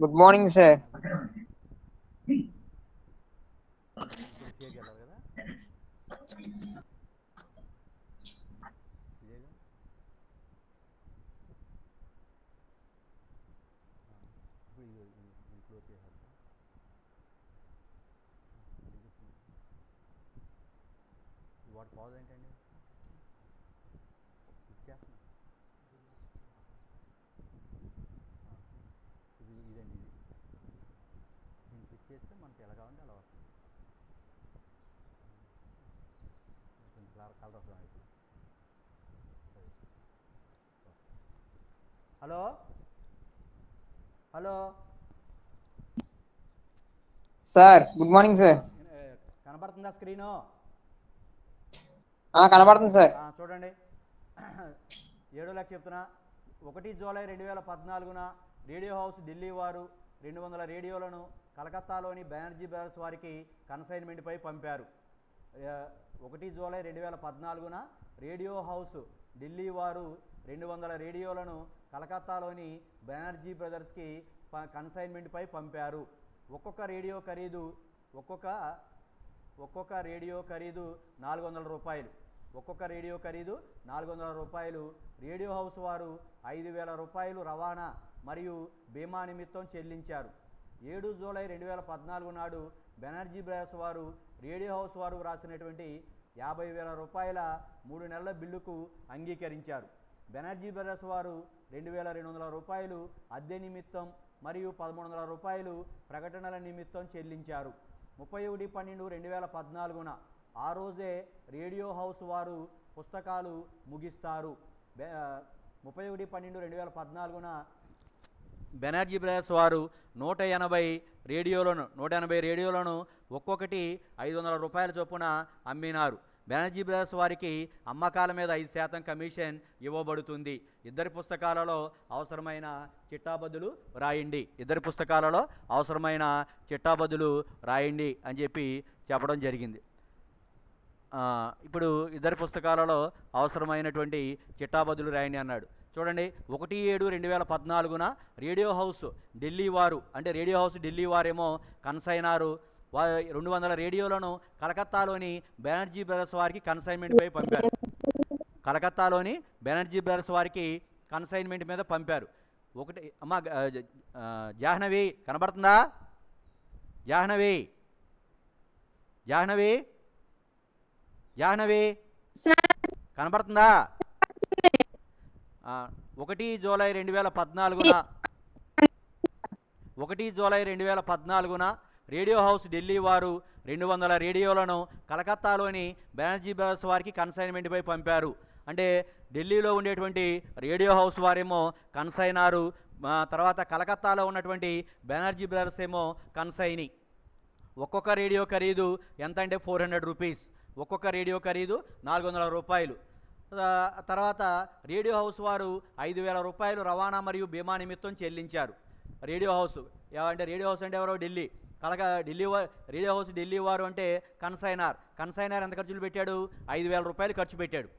Good morning sir. ఇప్పుడు share చేయాలి కదా ఇప్పుడు క్లోజ్ చేయాలి. వాటి పాజ్ ఏంటండి ఇచ్చేస్తున్నా. ఇది ఇదండి, ఇది దీన్ని క్లిక్ చేస్తే మనకి ఎలా కావాలంటే అలా వస్తుంది. కలర్ వస్తుంది ఇప్పుడు. Hello hello sir good morning sir. కనబడుతుందా స్క్రీను? కనబడుతుంది సార్. చూడండి, 7 లక్షలు చెప్తున్నా. 1 జూలై 2014 రేడియో హౌస్ ఢిల్లీ వారు 200 రేడియోలను కలకత్తాలోని బెనర్జీ బ్రదర్స్ వారికి కన్సైన్మెంట్పై పంపారు. 1 జూలై 2014 రేడియో హౌస్ ఢిల్లీ వారు 200 రేడియోలను కలకత్తాలోని బెనర్జీ బ్రదర్స్కి కన్సైన్మెంట్పై పంపారు. ఒక్కొక్క రేడియో ఖరీదు 400 రూపాయలు. ఒక్కొక్క రేడియో ఖరీదు 400 రూపాయలు. రేడియో హౌస్ వారు 5,000 రూపాయలు రవాణా మరియు బీమా నిమిత్తం చెల్లించారు. 7 జూలై 2014 నాడు బెనర్జీ బ్రదర్స్ వారు రేడియో హౌస్ వారు వ్రాసినటువంటి 50,000 రూపాయల 3 నెలల బిల్లుకు అంగీకరించారు. బెనర్జీ బ్రదర్స్ వారు 2,200 రూపాయలు అద్దె నిమిత్తం మరియు 1,300 రూపాయలు ప్రకటనల నిమిత్తం చెల్లించారు. 31/12/2014 ఆ రోజే రేడియో హౌస్ వారు పుస్తకాలు ముగిస్తారు. 31/12/2014 బెనర్జీ బ్రదర్స్ వారు 180 రేడియోలను ఒక్కొక్కటి 500 రూపాయల చొప్పున అమ్మినారు. బెనర్జీ బ్రదర్స్ వారికి అమ్మకాల మీద 5% కమిషన్ ఇవ్వబడుతుంది. ఇద్దరి పుస్తకాలలో అవసరమైన చిట్టాబద్దులు రాయండి అని చెప్పి చెప్పడం జరిగింది. ఇప్పుడు ఇద్దరి పుస్తకాలలో అవసరమైనటువంటి చిట్టాబద్దులు రాయండి అన్నాడు. చూడండి, 1/7/2014 రేడియో హౌస్ ఢిల్లీ వారు, అంటే రేడియో హౌస్ ఢిల్లీ వారేమో కన్సైనారు 200 రేడియోలను కలకత్తాలోని బెనర్జీ బ్రదర్స్ వారికి కన్సైన్మెంట్పై పంపారు. కలకత్తాలోని బెనర్జీ బ్రదర్స్ వారికి కన్సైన్మెంట్ మీద పంపారు. ఒకటి అమ్మ జాహ్నవి కనబడుతుందా? Jahnavi 1 July 2014 radio house Delhi వారు 200 రేడియోలను కలకత్తాలోని బెనర్జీ బ్రదర్స్ వారికి కన్సైన్మెంట్పై పంపారు. అంటే ఢిల్లీలో ఉండేటువంటి రేడియో హౌస్ వారేమో కన్సైనారు, తర్వాత కలకత్తాలో ఉన్నటువంటి బెనర్జీ బ్రదర్స్ ఏమో కన్సైని. ఒక్కొక్క రేడియో ఖరీదు ఎంత అంటే 400 రూపీస్. ఒక్కొక్క రేడియో ఖరీదు 400 రూపాయలు. తర్వాత రేడియో హౌస్ వారు 5,000 రూపాయలు రవాణా మరియు బీమా నిమిత్తం చెల్లించారు. రేడియో హౌస్ అంటే ఎవరో రేడియో హౌస్ ఢిల్లీ వారు అంటే కన్సైనర్ ఎంత ఖర్చులు పెట్టాడు? 5,000 రూపాయలు ఖర్చు పెట్టాడు.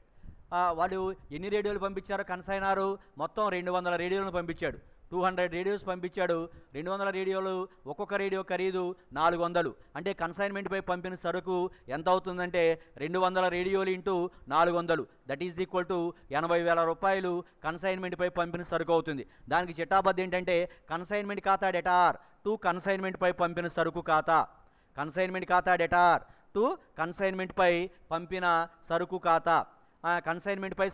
వాళ్ళు ఎన్ని రేడియోలు పంపించారో కన్సైనారు మొత్తం 200 రేడియోలను పంపించాడు. 200 రేడియోస్ పంపించాడు. 200 రేడియోలు ఒక్కొక్క రేడియో ఖరీదు 400. అంటే కన్సైన్మెంట్పై పంపిన సరుకు ఎంత అవుతుందంటే 200 రేడియోలు into 400, that is equal to 80,000 రూపాయలు కన్సైన్మెంట్పై పంపిన సరుకు అవుతుంది. దానికి చిట్టాబద్దు ఏంటంటే కన్సైన్మెంట్ ఖాతా డెటార్ టు కన్సైన్మెంట్పై పంపిన సరుకు ఖాతా. కన్సైన్మెంట్ ఖాతా డెటార్ టు కన్సైన్మెంట్పై పంపిన సరుకు ఖాతా. కన్సైన్మెంట్పై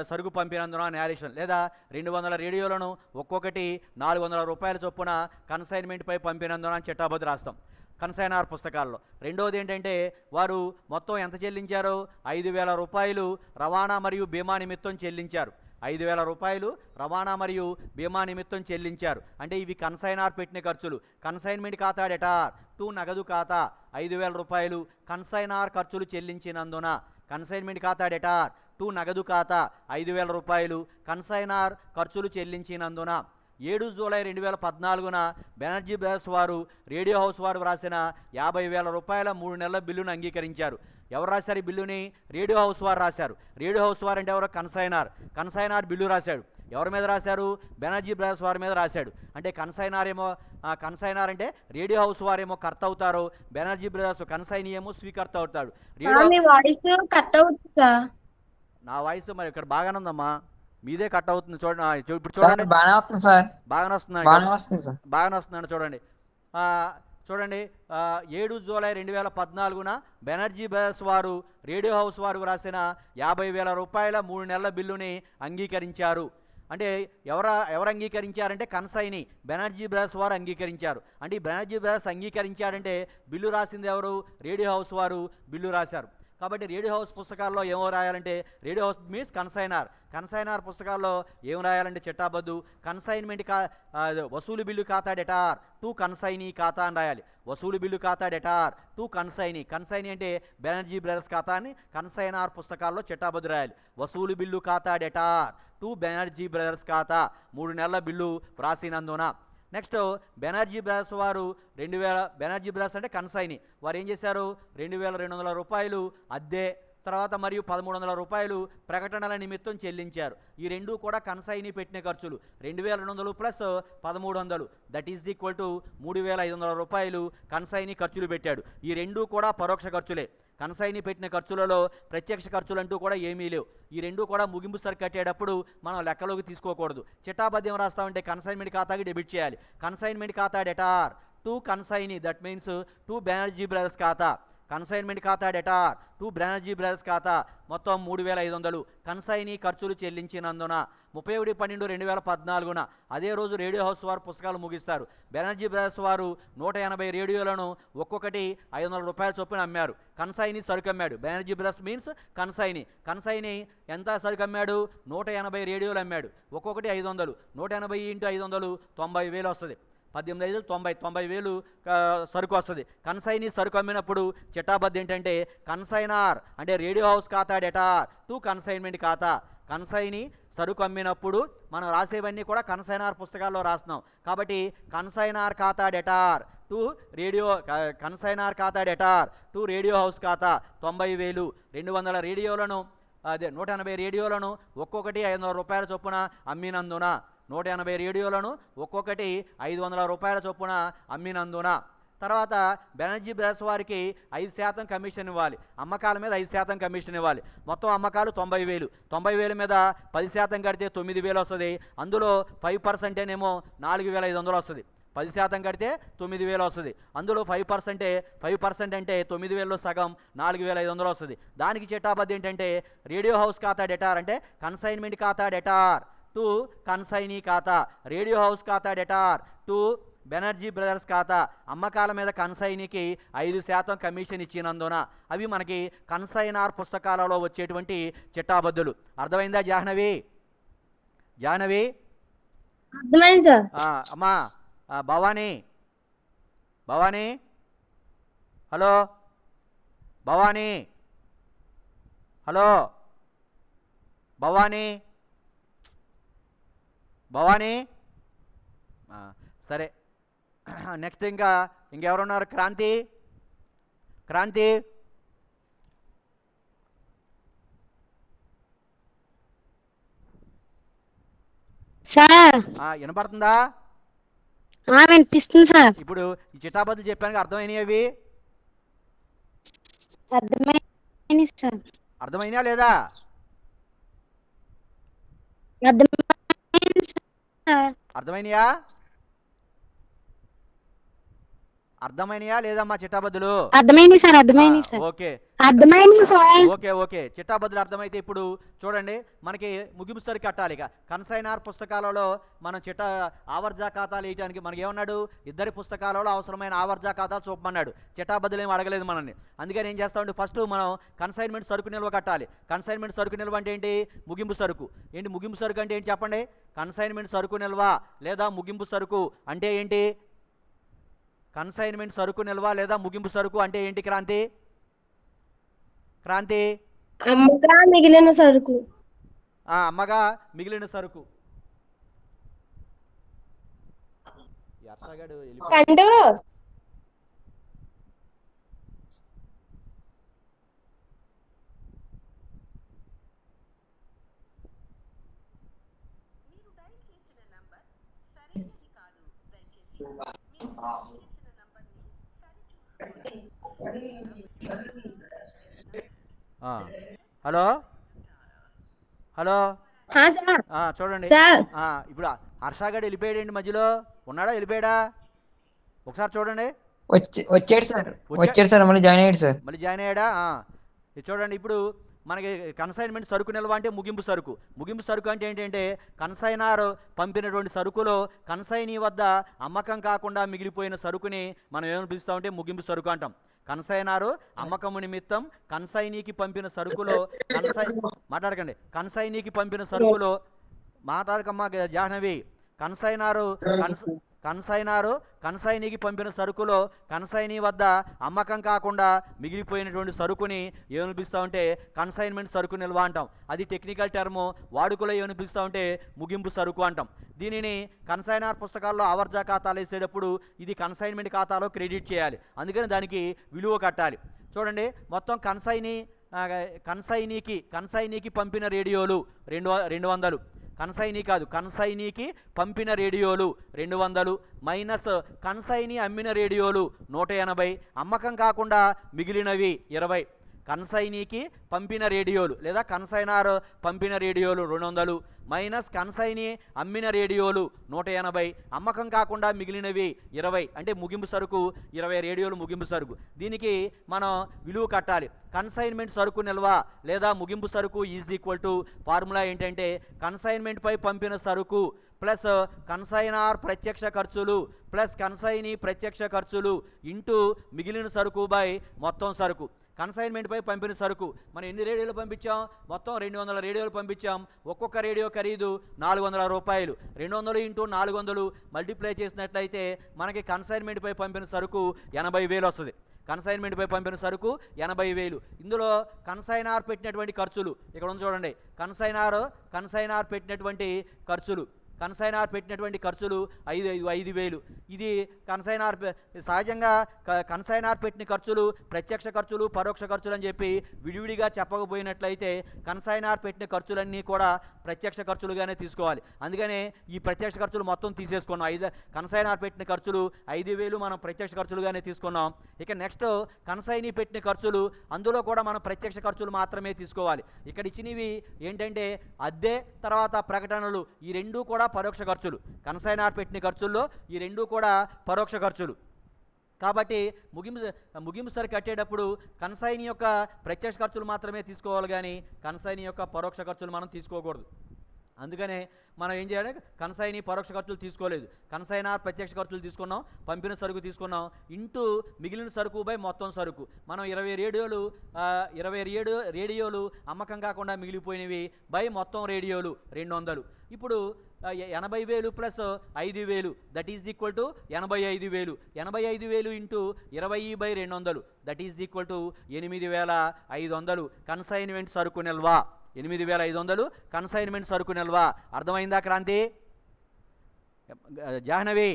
సరుకు పంపినందున నేరేషన్, లేదా 200 రేడియోలను ఒక్కొక్కటి 400 రూపాయల చొప్పున కన్సైన్మెంట్పై పంపినందున చిట్టాబద్దు రాస్తాం కన్సైనార్ పుస్తకాల్లో. రెండోది ఏంటంటే వారు మొత్తం ఎంత చెల్లించారు? 5,000 రూపాయలు రవాణా మరియు బీమా నిమిత్తం చెల్లించారు. 5,000 రూపాయలు రవాణా మరియు బీమా నిమిత్తం చెల్లించారు. అంటే ఇవి కన్సైనార్ పెట్టిన ఖర్చులు. కన్సైన్మెంట్ ఖాతా డెటార్ టు నగదు ఖాతా 5,000 రూపాయలు కన్సైనార్ ఖర్చులు చెల్లించినందున. కన్సైన్మెంట్ ఖాతా డెటార్ టు నగదు ఖాతా 5,000 రూపాయలు కన్సైనార్ ఖర్చులు చెల్లించినందున. 7 జూలై 2014 బెనర్జీ బ్రదర్స్ వారు రేడియో హౌస్ వారు వ్రాసిన 50,000 రూపాయల 3 నెలల బిల్లును అంగీకరించారు. ఎవరు రాశారు ఈ బిల్లుని? రేడియో హౌస్ వారు రాశారు. రేడియో హౌస్ వారు అంటే ఎవరో కన్సైనార్ బిల్లు రాశాడు. ఎవరి మీద రాశారు? బెనర్జీ బ్రదర్స్ వారి మీద రాశాడు. అంటే కన్సైనార్ ఏమో కన్సైనార్ అంటే రేడియో హౌస్ వారేమో కర్త అవుతారు, బెనర్జీ బ్రదర్స్ కన్సైనీ ఏమో స్వీకర్త అవుతాడు. రేడియో మీ వాయిస్ కట్ అవుతుంది సార్. నా వాయిస్ మరి ఇక్కడ బాగానే ఉందమ్మా, మీదే కట్ అవుతుంది చూడండి. ఇప్పుడు సార్ చూడండి, బాగానే వస్తుంది సార్, బాగానే వస్తుందండి, బాగానే వస్తుంది సార్. బాగానే వస్తుందండి. చూడండి ఆ, చూడండి 7 జూలై 2014 బెనర్జీ బ్రదర్స్ వారు రేడియో హౌస్ వారు రాసిన 50,000 రూపాయల 3 నెలల బిల్లుని అంగీకరించారు. అంటే ఎవరు అంగీకరించారంటే కన్సైని బెనర్జీ బ్రదర్స్ వారు అంగీకరించారు. అంటే ఈ బెనర్జీ బ్రదర్స్ అంగీకరించారంటే బిల్లు రాసింది ఎవరు? రేడియో హౌస్ వారు బిల్లు రాశారు. కాబట్టి రేడియో హౌస్ పుస్తకాల్లో ఏమో రాయాలంటే, రేడియో హౌస్ మీన్స్ కన్సైనార్ పుస్తకాల్లో ఏం రాయాలంటే చిట్టాబద్దు కన్సైన్మెంట్ వసూలు బిల్లు ఖాతా డెటార్ టు కన్సైనీ ఖాతా అని రాయాలి. వసూలు బిల్లు ఖాతా డెటార్ టు కన్సైనీ అంటే బెనర్జీ బ్రదర్స్ ఖాతా అని కన్సైనార్ పుస్తకాల్లో చిట్టాబద్దు రాయాలి. వసూలు బిల్లు ఖాతా డెటార్ టు బెనర్జీ బ్రదర్స్ ఖాతా 3 నెలల బిల్లు వ్రాసినందున. నెక్స్ట్ బెనర్జీ బ్రదర్స్ వారు బెనర్జీ బ్రదర్స్ అంటే కన్సైని వారు ఏం చేశారు? 2,200 రూపాయలు అద్దె, తర్వాత మరియు 1,300 రూపాయలు ప్రకటనల నిమిత్తం చెల్లించారు. ఈ రెండు కూడా కన్సైని పెట్టిన ఖర్చులు. 2,200 plus 1,300 that is equal to 3,500 రూపాయలు కన్సైని ఖర్చులు పెట్టాడు. ఈ రెండు కూడా పరోక్ష ఖర్చులే. కన్సైని పెట్టిన ఖర్చులలో ప్రత్యక్ష ఖర్చులు అంటూ కూడా ఏమీ లేవు. ఈ రెండు కూడా ముగింపు సరుకు కట్టేటప్పుడు మనం లెక్కలోకి తీసుకోకూడదు. చిట్టాబద్యం రాస్తామంటే కన్సైన్మెంట్ ఖాతాకి డెబిట్ చేయాలి. కన్సైన్మెంట్ ఖాతా debtor to కన్సైని that means to Banerjee brothers ఖాతా. కన్సైన్మెంట్ ఖాతా డెటార్ టు బెనర్జీ బ్రదర్స్ ఖాతా మొత్తం 3,500 కన్సైనీ ఖర్చులు చెల్లించినందున 31/12/2014 అదే రోజు రేడియో హౌస్ వారు పుస్తకాలు ముగిస్తారు. బెనర్జీ బ్రదర్స్ వారు 180 రేడియోలను ఒక్కొక్కటి 500 రూపాయల చొప్పున అమ్మారు. కన్సైనీ సరుకు అమ్మాడు. బెనర్జీ బ్రదర్స్ మీన్స్ కన్సైనీ ఎంత సరుకు అమ్మాడు? 180 రేడియోలు అమ్మాడు. ఒక్కొక్కటి 500, 180 × 500 90,000 వస్తుంది. 18,590,000 సరుకు వస్తుంది. కన్సైనీ సరుకు అమ్మినప్పుడు చిట్టాబద్ది ఏంటంటే కన్సైనార్ అంటే రేడియో హౌస్ ఖాతా డెటార్ టు కన్సైన్మెంట్ ఖాతా. కన్సైనీ సరుకు అమ్మినప్పుడు మనం రాసేవన్నీ కూడా కన్సైనార్ పుస్తకాల్లో రాస్తున్నాం. కాబట్టి కన్సైనార్ ఖాతా డెటార్ టు కన్సైనార్ ఖాతా డెటార్ టు రేడియో హౌస్ ఖాతా 90,000. 200 రేడియోలను 180 రేడియోలను ఒక్కొక్కటి 500 రూపాయల చొప్పున అమ్మినందున 180 రేడియోలను ఒక్కొక్కటి 500 రూపాయల చొప్పున అమ్మినందున. తర్వాత బెనర్జీ బ్రదర్స్ వారికి 5% కమిషన్ ఇవ్వాలి. అమ్మకాల మీద 5% కమిషన్ ఇవ్వాలి. మొత్తం అమ్మకాలు 90,000. 90,000 మీద 10% కడితే 9,000 వస్తుంది. అందులో 5% ఏమో 4,500 వస్తుంది. 10% కడితే 9,000 వస్తుంది. అందులో 5% అంటే 9,000లో సగం 4,500 వస్తుంది. దానికి చిట్టాబద్ది ఏంటంటే రేడియో హౌస్ ఖాతా డెటార్ అంటే కన్సైన్మెంట్ ఖాతా డెటార్ టు కన్సైనీ ఖాతా. రేడియో హౌస్ ఖాతా డెటార్ టు బెనర్జీ బ్రదర్స్ ఖాతా. అమ్మకాల మీద కన్సైనీకి 5% కమిషన్ ఇచ్చినందున అవి మనకి కన్సైనార్ పుస్తకాలలో వచ్చేటువంటి చిట్టాబద్దులు. అర్థమైందా జాహ్నవి? అర్థమైంది సార్. అమ్మా భవానీ హలో, భవానీ సరే. నెక్స్ట్ ఇంకెవరున్నారు? క్రాంతి సార్ వినపడుతుందా? వినిపిస్తుంది సార్. ఇప్పుడు ఈ చిట్టాబద్దులు చెప్పాను, అర్థమైనవి అవి? అర్థమైంది సార్. అర్థమైనా లేదా? అర్థమైంది సార్. అర్థమైనయా లేదమ్మా చిట్టాబద్దులు? అర్థమైంది సార్. ఓకే. చిట్టాబద్దులు అర్థమైతే ఇప్పుడు చూడండి, మనకి ముగింపు సరుకు కట్టాలి. ఇక కన్సైనార్ పుస్తకాలలో మనం ఆవర్జా ఖాతాలు వేయడానికి మనకి ఏమన్నాడు? ఇద్దరి పుస్తకాలలో అవసరమైన ఆవర్జా ఖాతాలు చూపమన్నాడు. చిట్టాబద్దులు ఏమి అడగలేదు మనల్ని. అందుకని ఏం చేస్తామంటే ఫస్ట్ మనం కన్సైన్మెంట్ సరుకు నిల్వ కట్టాలి. కన్సైన్మెంట్ సరుకు నిల్వ అంటే ఏంటి? ముగింపు సరుకు. ముగింపు సరుకు అంటే ఏంటి చెప్పండి? కన్సైన్మెంట్ సరుకు నిల్వ లేదా ముగింపు సరుకు అంటే ఏంటి? కన్సైన్మెంట్ సరుకు నిల్వ లేదా ముగింపు సరుకు అంటే ఏంటి క్రాంతి? అమ్మగా మిగిలిన సరుకు. అమ్మగా మిగిలిన సరుకు. ఆ, హలో హలో సార్ చూడండి. సార్ ఇప్పుడు హర్షగాడు వెళ్ళిపోయాడండి, మధ్యలో ఉన్నాడా వెళ్ళిపోయాడా? ఒకసారి చూడండి. వచ్చాడు సార్, వచ్చా వచ్చాడు సార్, మళ్ళీ జాయిన్ అయ్యాడు సార్. మళ్ళీ జాయిన్ అయ్యాడా? ఇది చూడండి. ఇప్పుడు మనకి కన్సైన్మెంట్ సరుకు నిల్వ అంటే ముగింపు సరుకు. ముగింపు సరుకు అంటే ఏంటంటే కన్సైనర్ పంపినటువంటి సరుకులో కన్సైనీ వద్ద అమ్మకం కాకుండా మిగిలిపోయిన సరుకుని మనం ఏమని పిలుస్తామంటే ముగింపు సరుకు అంటాం. కన్సైనరు అమ్మకము నిమిత్తం కన్సైనీకి పంపిన సరుకులో మాట్లాడకండి. కన్సైనీకి పంపిన సరుకులో మాట్లాడకమ్మా జాహ్నవి. కన్సైనరు కన్సైనీకి పంపిన సరుకులో కన్సైనీ వద్ద అమ్మకం కాకుండా మిగిలిపోయినటువంటి సరుకుని ఏమని పిలుస్తామంటే కన్సైన్మెంట్ సరుకు నిల్వ అంటాం. అది టెక్నికల్ టర్ము. వాడుకలో ఏమని పిలుస్తామంటే ముగింపు సరుకు అంటాం. దీనిని కన్సైనర్ పుస్తకాల్లో ఆవర్జా ఖాతాలు వేసేటప్పుడు ఇది కన్సైన్మెంట్ ఖాతాలో క్రెడిట్ చేయాలి. అందుకని దానికి విలువ కట్టాలి. చూడండి, మొత్తం కన్సైనీకి పంపిన రేడియోలు 200. కన్సైనీకి పంపిన రేడియోలు 200 మైనస్ కన్సైనీ అమ్మిన రేడియోలు 180, అమ్మకం కాకుండా మిగిలినవి 20. కన్సైనీకి పంపిన రేడియోలు లేదా కన్సైనర్ పంపిన రేడియోలు 200 మైనస్ కన్సైనీ అమ్మిన రేడియోలు 180, అమ్మకం కాకుండా మిగిలినవి 20. అంటే ముగింపు సరుకు 20 రేడియోలు ముగింపు సరుకు. దీనికి మనం విలువ కట్టాలి. కన్సైన్మెంట్ సరుకు నిల్వ లేదా ముగింపు సరుకు ఈజ్ ఈక్వల్ టు ఫార్ములా ఏంటంటే కన్సైన్మెంట్పై పంపిన సరుకు ప్లస్ కన్సైనర్ ప్రత్యక్ష ఖర్చులు ప్లస్ కన్సైనీ ప్రత్యక్ష ఖర్చులు ఇంటూ మిగిలిన సరుకు బై మొత్తం సరుకు. కన్సైన్మెంట్పై పంపిన సరుకు మనం ఎన్ని రేడియోలు పంపించాం? మొత్తం 200 రేడియోలు పంపించాం. ఒక్కొక్క రేడియో ఖరీదు 400 రూపాయలు. 200 ఇంటూ 400 మల్టిప్లై చేసినట్లయితే మనకి కన్సైన్మెంట్పై పంపిన సరుకు 80,000 వస్తుంది. కన్సైన్మెంట్పై పంపిన సరుకు 80,000. ఇందులో కన్సైనర్ పెట్టినటువంటి ఖర్చులు ఇక్కడ ఉంది చూడండి. కన్సైనర్ పెట్టినటువంటి ఖర్చులు 5,000. ఇది సహజంగా కన్సైనర్ పెట్టిన ఖర్చులు ప్రత్యక్ష ఖర్చులు పరోక్ష ఖర్చులు అని చెప్పి విడివిడిగా చెప్పకపోయినట్లయితే కన్సైనర్ పెట్టిన ఖర్చులన్నీ కూడా ప్రత్యక్ష ఖర్చులుగానే తీసుకోవాలి. అందుకనే ఈ ప్రత్యక్ష ఖర్చులు మొత్తం తీసేసుకున్నాం. కన్సైనర్ పెట్టిన ఖర్చులు 5,000 మనం ప్రత్యక్ష ఖర్చులుగానే తీసుకున్నాం. ఇక నెక్స్ట్ కన్సైనీ పెట్టిన ఖర్చులు, అందులో కూడా మనం ప్రత్యక్ష ఖర్చులు మాత్రమే తీసుకోవాలి. ఇక్కడ ఇచ్చినవి ఏంటంటే అద్దె తర్వాత ప్రకటనలు, ఈ రెండూ కూడా పరోక్ష ఖర్చులు. కన్సైనర్ పెట్టిన ఖర్చుల్లో ఈ రెండూ కూడా పరోక్ష ఖర్చులు. కాబట్టి ముగింపు సరుకు కట్టేటప్పుడు కన్సైనీ యొక్క ప్రత్యక్ష ఖర్చులు మాత్రమే తీసుకోవాలి, కానీ కన్సైనీ యొక్క పరోక్ష ఖర్చులు మనం తీసుకోకూడదు. అందుకనే మనం ఏం చేయాలి? కన్సైనీ పరోక్ష ఖర్చులు తీసుకోలేదు, కన్సైనర్ ప్రత్యక్ష ఖర్చులు తీసుకున్నాం, పంపిన సరుకు తీసుకున్నాం ఇంటూ మిగిలిన సరుకు బై మొత్తం సరుకు. మనం 27 రేడియోలు అమ్మకం కాకుండా మిగిలిపోయినవి బై మొత్తం రేడియోలు 200. ఇప్పుడు 80,000 plus 5,000 that is equal to 85,000. 85,000 into 20/200 that is equal to 8,500 consignment సరుకు నిల్వ. 8,500 కన్సైన్మెంట్ సరుకు నిల్వ. అర్థమైందా క్రాంతి? Jahnavi,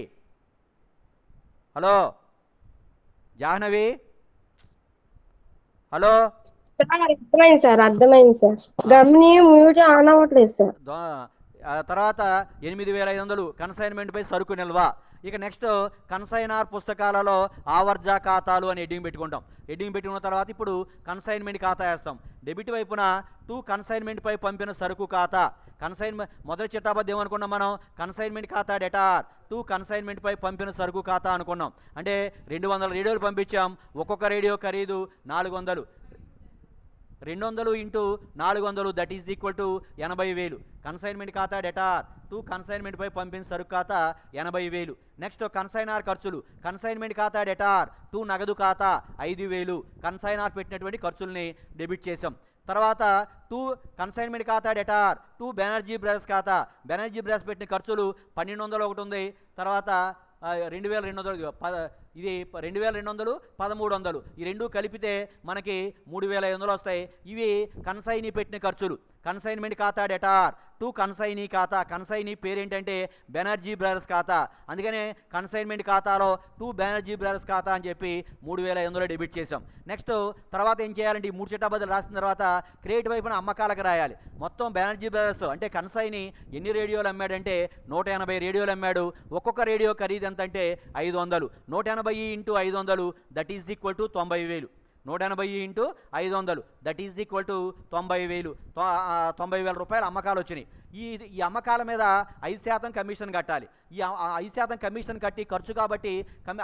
hello Jahnavi, hello. అర్థమైంది సార్. గమని మ్యూట్ ఆన్ అవ్వట్లేదు సార్. తర్వాత 8,500 కన్సైన్మెంట్పై సరుకు నిల్వ. ఇక నెక్స్ట్ కన్సైనర్ పుస్తకాలలో ఆవర్జా ఖాతాలు అని హెడ్డింగ్ పెట్టుకుంటాం. హెడ్డింగ్ పెట్టుకున్న తర్వాత ఇప్పుడు కన్సైన్మెంట్ ఖాతా వేస్తాం. డెబిట్ వైపున టు కన్సైన్మెంట్పై పంపిన సరుకు ఖాతా. మొదటి చిట్టాబద్ది ఏమనుకున్నాం మనం? కన్సైన్మెంట్ ఖాతా డెటార్ టు కన్సైన్మెంట్పై పంపిన సరుకు ఖాతా అనుకున్నాం. అంటే 200 రేడియోలు పంపించాం, ఒక్కొక్క రేడియో ఖరీదు 400. 200 into 400 that is equal to 80,000. Consignment ఖాతా డెటార్ టు కన్సైన్మెంట్పై పంపిన సరుకు ఖాతా 80,000. నెక్స్ట్ కన్సైనర్ ఖర్చులు. కన్సైన్మెంట్ ఖాతా డెటార్ టు నగదు ఖాతా 5,000. కన్సైనర్ పెట్టినటువంటి ఖర్చుల్ని డెబిట్ చేసాం. తర్వాత టు కన్సైన్మెంట్ ఖాతా డెటార్ టు బెనర్జీ బ్రదర్స్ ఖాతా. బెనర్జీ బ్రదర్స్ పెట్టిన ఖర్చులు 1,200 ఒకటి ఉంది, తర్వాత 2,200 ఇది 2200, 1300 ఈ రెండు కలిపితే మనకి 3500 వస్తాయి. ఇవి కన్సైనీ పెట్టిన ఖర్చులు. కన్సైన్మెంట్ ఖాతా డెటార్ టు కన్సైనీ ఖాతా. కన్సైనీ పేరేంటంటే బెనర్జీ బ్రదర్స్ ఖాతా. అందుకనే కన్సైన్మెంట్ ఖాతాలో టు బెనర్జీ బ్రదర్స్ ఖాతా అని చెప్పి 3500 డెబిట్ చేసాం. నెక్స్ట్ తర్వాత ఏం చేయాలంటే ఈ 3 చిట్టాబద్దులు రాసిన తర్వాత క్రెడిట్ వైపున అమ్మకాలకు రాయాలి. మొత్తం బెనర్జీ బ్రదర్స్ అంటే కన్సైనీ ఎన్ని రేడియోలు అమ్మాడంటే 180 రేడియోలు అమ్మాడు. ఒక్కొక్క రేడియో ఖరీదు ఎంత అంటే 500. 180 into 500 that is equal to 90,000. 180 into 500 that is equal to 90,000. 90,000 రూపాయలు అమ్మకాలు వచ్చినాయి. ఈ అమ్మకాల మీద 5% కమిషన్ కట్టాలి. ఈ 5% కమిషన్ కట్టి ఖర్చు కాబట్టి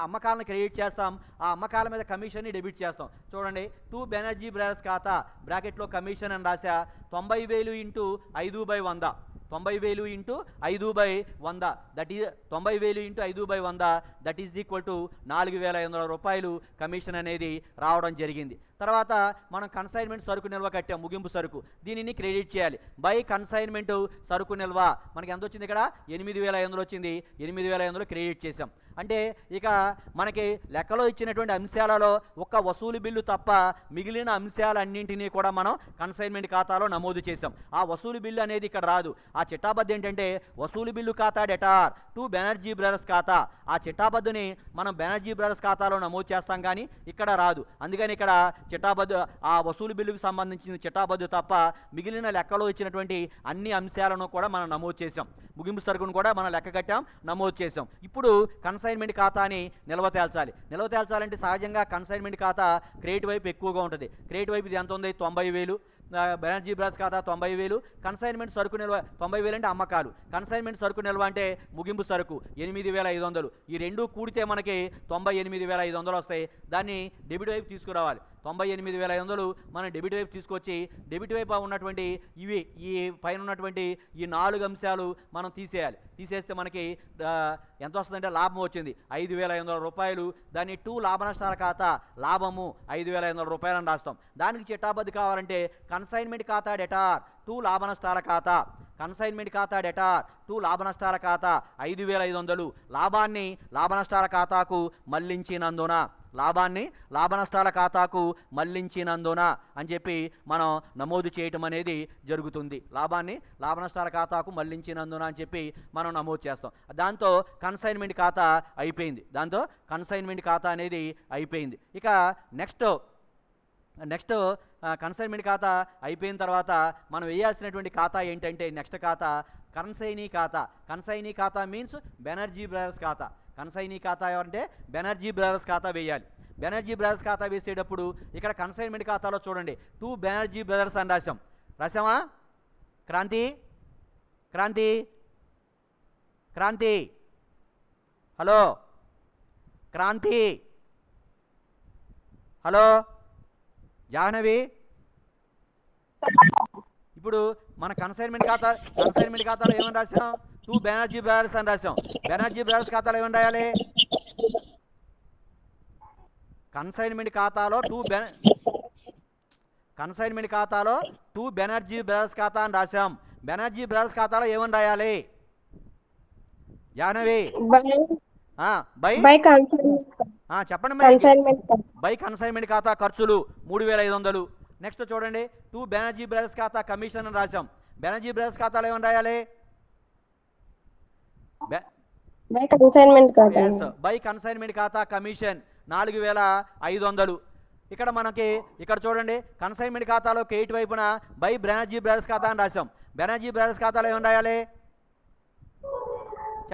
అమ్మకాలను క్రెడిట్ చేస్తాం. ఆ అమ్మకాల మీద కమిషన్ని డెబిట్ చేస్తాం. చూడండి, టు బెనర్జీ బ్రదర్స్ ఖాతా బ్రాకెట్లో కమిషన్ అని రాసా. 90,000 into 5/100. 90,000 into 5/100 that is 90,000 into 5/100 that is equal to 4,500 రూపాయలు కమిషన్ అనేది రావడం జరిగింది. తర్వాత మనం కన్సైన్మెంట్ సరుకు నిల్వ కట్టాం, ముగింపు సరుకు. దీనిని క్రెడిట్ చేయాలి. బై కన్సైన్మెంట్ సరుకు నిల్వ మనకి ఎంత వచ్చింది? ఇక్కడ 8,500 వచ్చింది. 8,500 క్రెడిట్ చేసాం. అంటే ఇక మనకి లెక్కలో ఇచ్చినటువంటి అంశాలలో ఒక్క వసూలు బిల్లు తప్ప మిగిలిన అంశాలన్నింటినీ కూడా మనం కన్సైన్మెంట్ ఖాతాలో నమోదు చేసాం. ఆ వసూలు బిల్లు అనేది ఇక్కడ రాదు. ఆ చిట్టాబద్దు ఏంటంటే వసూలు బిల్లు ఖాతా డెటార్ టు బెనర్జీ బ్రదర్స్ ఖాతా. ఆ చిట్టాబద్దుని మనం బెనర్జీ బ్రదర్స్ ఖాతాలో నమోదు చేస్తాం, కానీ ఇక్కడ రాదు. అందుకని ఇక్కడ చిట్టాబద్దు ఆ వసూలు బిల్లుకు సంబంధించిన చిట్టాబద్దు తప్ప మిగిలిన లెక్కలో ఇచ్చినటువంటి అన్ని అంశాలను కూడా మనం నమోదు చేసాం. ముగింపు సరుకును కూడా మనం లెక్క కట్టాం, నమోదు చేసాం. ఇప్పుడు కన్సైన్మెంట్ ఖాతాని నిల్వ తేల్చాలి. నిల్వ తేల్చాలంటే సహజంగా కన్సైన్మెంట్ ఖాతా క్రెడిట్ వైపు ఎక్కువగా ఉంటుంది. క్రెడిట్ వైపు ఇది ఎంత ఉంది? 90,000. బెనర్జీ బ్రదర్స్ ఖాతా 90,000. కన్సైన్మెంట్ సరుకు నిల్వ 90,000 అంటే అమ్మకాలు. కన్సైన్మెంట్ సరుకు నిల్వ అంటే ముగింపు సరుకు 8,500. ఈ రెండు కూడితే మనకి 98,500 వస్తాయి. దాన్ని డెబిట్ వైపు తీసుకురావాలి. 98,500 మనం డెబిట్ వైపు తీసుకొచ్చి డెబిట్ వైపు ఉన్నటువంటి ఈ పైన ఉన్నటువంటి ఈ 4 అంశాలు మనం తీసేయాలి. తీసేస్తే మనకి ఎంత వస్తుందంటే లాభం వచ్చింది 5,500 రూపాయలు. దాన్ని టు లాభ నష్టాల ఖాతా లాభము 5,500 రూపాయలు అని రాస్తాం. దానికి చిట్టాబద్దు కావాలంటే కన్సైన్మెంట్ ఖాతా డెటార్ టు లాభ నష్టాల ఖాతా. కన్సైన్మెంట్ ఖాతా డెటార్ టు లాభ నష్టాల ఖాతా 5,500. లాభాన్ని లాభ నష్టాల ఖాతాకు మళ్లించినందున, లాభాన్ని లాభ నష్టాల ఖాతాకు మళ్లించినందున అని చెప్పి మనం నమోదు చేయటం అనేది జరుగుతుంది. లాభాన్ని లాభ నష్టాల ఖాతాకు మళ్లించినందున అని చెప్పి మనం నమోదు చేస్తాం. దాంతో కన్సైన్మెంట్ ఖాతా అయిపోయింది. దాంతో కన్సైన్మెంట్ ఖాతా అనేది అయిపోయింది. ఇక నెక్స్ట్ కన్సైన్మెంట్ ఖాతా అయిపోయిన తర్వాత మనం వేయాల్సినటువంటి ఖాతా ఏంటంటే నెక్స్ట్ ఖాతా కన్సైనీ ఖాతా. కన్సైనీ ఖాతా మీన్స్ బెనర్జీ బ్రదర్స్ ఖాతా. కన్సైనీ ఖాతా ఎవరంటే బెనర్జీ బ్రదర్స్ ఖాతా వేయాలి. బెనర్జీ బ్రదర్స్ ఖాతా వేసేటప్పుడు ఇక్కడ కన్సైన్మెంట్ ఖాతాలో చూడండి టు బెనర్జీ బ్రదర్స్ అని రాసామా? Kranthi hello, Kranthi hello, Jahnavi. ఇప్పుడు మన కన్సైన్మెంట్ ఖాతాలో ఏమని రాసాం? టు బెనర్జీ బ్రదర్స్ అని రాసాం. బెనర్జీ బ్రదర్స్ ఖాతాలో ఏమని రాయాలి? కన్సైన్మెంట్ ఖాతాలో టు బెనర్జీ బ్రదర్స్ ఖాతా అని రాసాం. బెనర్జీ బ్రదర్స్ ఖాతాలో ఏమని రాయాలి జాహ్నవి? చెప్పండి మరి. బై కన్సైన్మెంట్ ఖాతా ఖర్చులు 3,500. నెక్స్ట్ చూడండి, టు బెనర్జీ బ్రదర్స్ ఖాతా కమిషన్ అని రాసాం. బెనర్జీ బ్రదర్స్ ఖాతాలో ఏమని రాయాలి? బై కన్సైన్మెంట్ ఖాతా కమిషన్ 4,500. ఇక్కడ చూడండి, కన్సైన్మెంట్ ఖాతాలో క్రెడిట్ వైపున బై బెనర్జీ బ్రదర్స్ ఖాతా అని రాసాం. బెనర్జీ బ్రదర్స్ ఖాతాలో ఏమని రాయాలి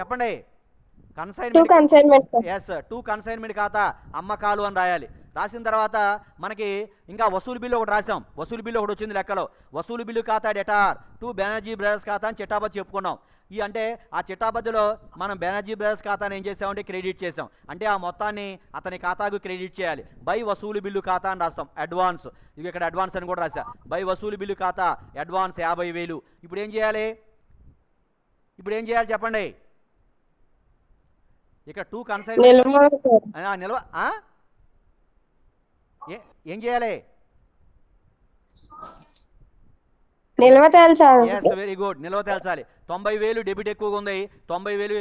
చెప్పండి? టు కన్సైన్మెంట్ ఖాతా అమ్మకాలు అని రాయాలి. రాసిన తర్వాత మనకి ఇంకా వసూలు బిల్లు ఒకటి రాసాం. వసూలు బిల్లు ఒకటి వచ్చింది లెక్కలో. వసూలు బిల్లు ఖాతా డెటార్ టు బెనర్జీ బ్రదర్స్ ఖాతా అని చిట్టాబద్దు చెప్పుకున్నాం. అంటే ఆ చిట్టాబద్దులో మనం బెనర్జీ బ్రదర్స్ ఖాతాని ఏం చేసామంటే క్రెడిట్ చేసాం. అంటే ఆ మొత్తాన్ని అతని ఖాతాకు క్రెడిట్ చేయాలి. బై వసూలు బిల్లు ఖాతా అని రాస్తాం. అడ్వాన్స్, ఇది ఇక్కడ అడ్వాన్స్ అని కూడా రాసా. బై వసూలు బిల్లు ఖాతా అడ్వాన్స్ 50,000. ఇప్పుడు ఏం చేయాలి చెప్పండి? ఇక్కడ టు కన్సైన్మెంట్ నిల్వ ఏం చేయాలి? నిల్వ తేల్చాలి. Yes, very good. నిల్వ తేల్చాలి. 90,000 డెబిట్ ఎక్కువగా ఉంది, 90,000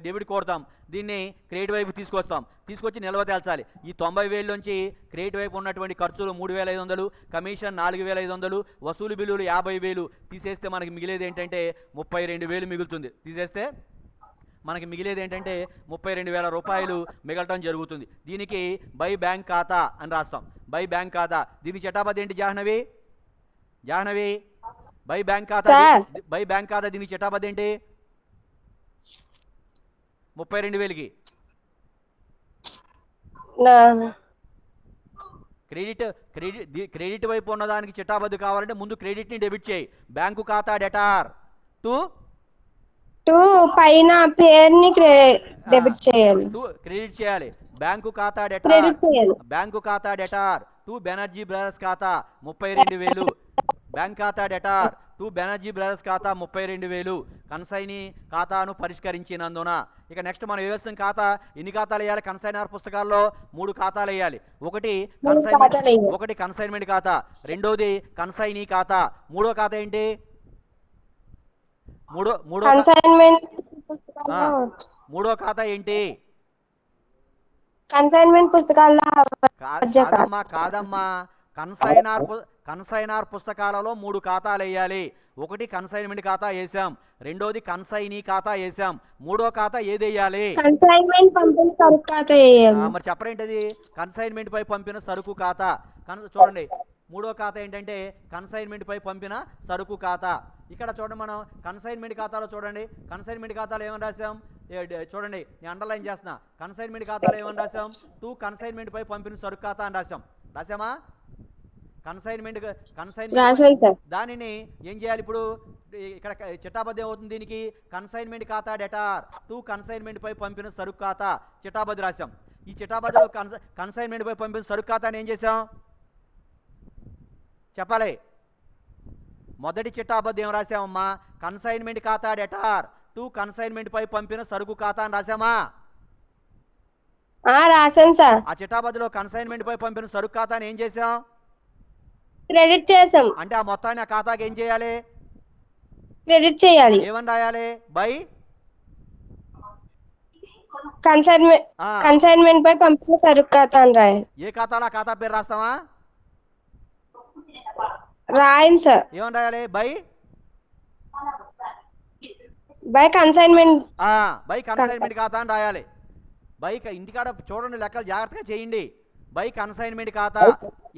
డెబిట్ కొడతాం, దీన్ని క్రెడిట్ వైపు తీసుకొచ్చి నిల్వ తేల్చాలి. ఈ 90,000 నుంచి క్రెడిట్ వైపు ఉన్నటువంటి ఖర్చులు 3,500, కమిషన్ 4,500, వసూలు బిల్లులు 50,000 తీసేస్తే మనకి మిగిలేది ఏంటంటే 32,000 మిగులుతుంది. తీసేస్తే మనకి మిగిలేది ఏంటంటే 32,000 రూపాయలు మిగలటం జరుగుతుంది. దీనికి బై బ్యాంక్ ఖాతా అని రాస్తాం. బై బ్యాంక్ ఖాతా, దీనికి చట్టాబద్ధి ఏంటి జాహ్నవి? బై బ్యాంక్ ఖాతా దీనికి చట్టాబద్ధి ఏంటి? 32,000కి క్రెడిట్ వైపు ఉన్నదానికి చిట్టాబద్దు కావాలంటే ముందు క్రెడిట్ని డెబిట్ చేయి. బ్యాంకు ఖాతా డెటార్ టూ పైన పేరుని డెబిట్ చేయాలి. క్రెడిట్ చేయాలి. బ్యాంకు ఖాతా డెటార్ టు బెనర్జీ బ్రదర్స్ ఖాతా 32,000. బ్యాంక్ ఖాతా డెటార్ టు బెనర్జీ బ్రదర్స్ ఖాతా 32,000 కన్సైనీ ఖాతాను పరిష్కరించినందున. ఇక నెక్స్ట్ మనం వేయాల్సిన ఖాతా, ఎన్ని ఖాతాలు వేయాలి? కన్సైనర్ పుస్తకాల్లో 3 ఖాతాలు వేయాలి. ఒకటి కన్సైన్మెంట్ ఖాతా, రెండోది కన్సైనీ ఖాతా, మూడో ఖాతా ఏంటి? మూడో ఖాతా ఏంటి? కన్సైన్మెంట్ పుస్తకాల్లో కాదమ్మా, కన్సైనార్ పుస్తకాలలో 3 ఖాతాలు వేయాలి. ఒకటి కన్సైన్మెంట్ ఖాతా వేసాం, రెండోది కన్సైనీ ఖాతా వేసాం, మూడో ఖాతా ఏది వేయాలి? మరి చెప్పరేంటది? కన్సైన్మెంట్ పై పంపిన సరుకు ఖాతా. చూడండి, మూడో ఖాతా ఏంటంటే కన్సైన్మెంట్ పై పంపిన సరుకు ఖాతా. ఇక్కడ చూడండి, మనం కన్సైన్మెంట్ ఖాతాలో చూడండి, కన్సైన్మెంట్ ఖాతాలో ఏమని రాసాం? చూడండి, నేను అండర్లైన్ చేస్తున్నా. కన్సైన్మెంట్ ఖాతాలో ఏమని రాసాం? టు కన్సైన్మెంట్ పై పంపిన సరుకు ఖాతా అని రాసామా? కన్సైన్మెంట్ దానిని ఏం చేయాలి? ఇప్పుడు ఇక్కడ చిట్టాబద్ధి అవుతుంది. దీనికి కన్సైన్మెంట్ ఖాతా డెటార్ టు కన్సైన్మెంట్ పై పంపిన సరుకు ఖాతా చిట్టాబద్ధి రాసాం. ఈ చిట్టాబద్ధిలో కన్సైన్మెంట్ పై పంపిన సరుకు ఖాతాని ఏం చేసాం చెప్పాలి? మొదటి చిట్టాబద్ధి ఏం రాసామమ్మా? కన్సైన్మెంట్ ఖాతా డెటార్ టు కన్సైన్మెంట్ పై పంపిన సరుకు ఖాతా అని రాసామా? రాసాం సార్. ఆ చిట్టాబద్ధిలో కన్సైన్మెంట్ పై పంపిన సరుకు ఖాతాని ఏం చేసాం? క్రెడిట్ చేసాం. అంటే ఆ మొత్తాన్ని ఆ ఖాతాకి ఏం చేయాలి? క్రెడిట్ చేయాలి. ఏమని రాయాలి? బై కన్సైన్మెంట్ పై పంపిన సరుకు ఖాతా అని రాయాలి. ఏ ఖాతాలో ఆ ఖాతా పేరు రాస్తావా? రాయం సార్. ఏమని రాయాలి? బై కన్సైన్మెంట్ ఖాతా అని రాయాలి. ఇంటికాడ చూడండి, లెక్కలు జాగ్రత్తగా చేయండి. బై కన్సైన్మెంట్ ఖాతా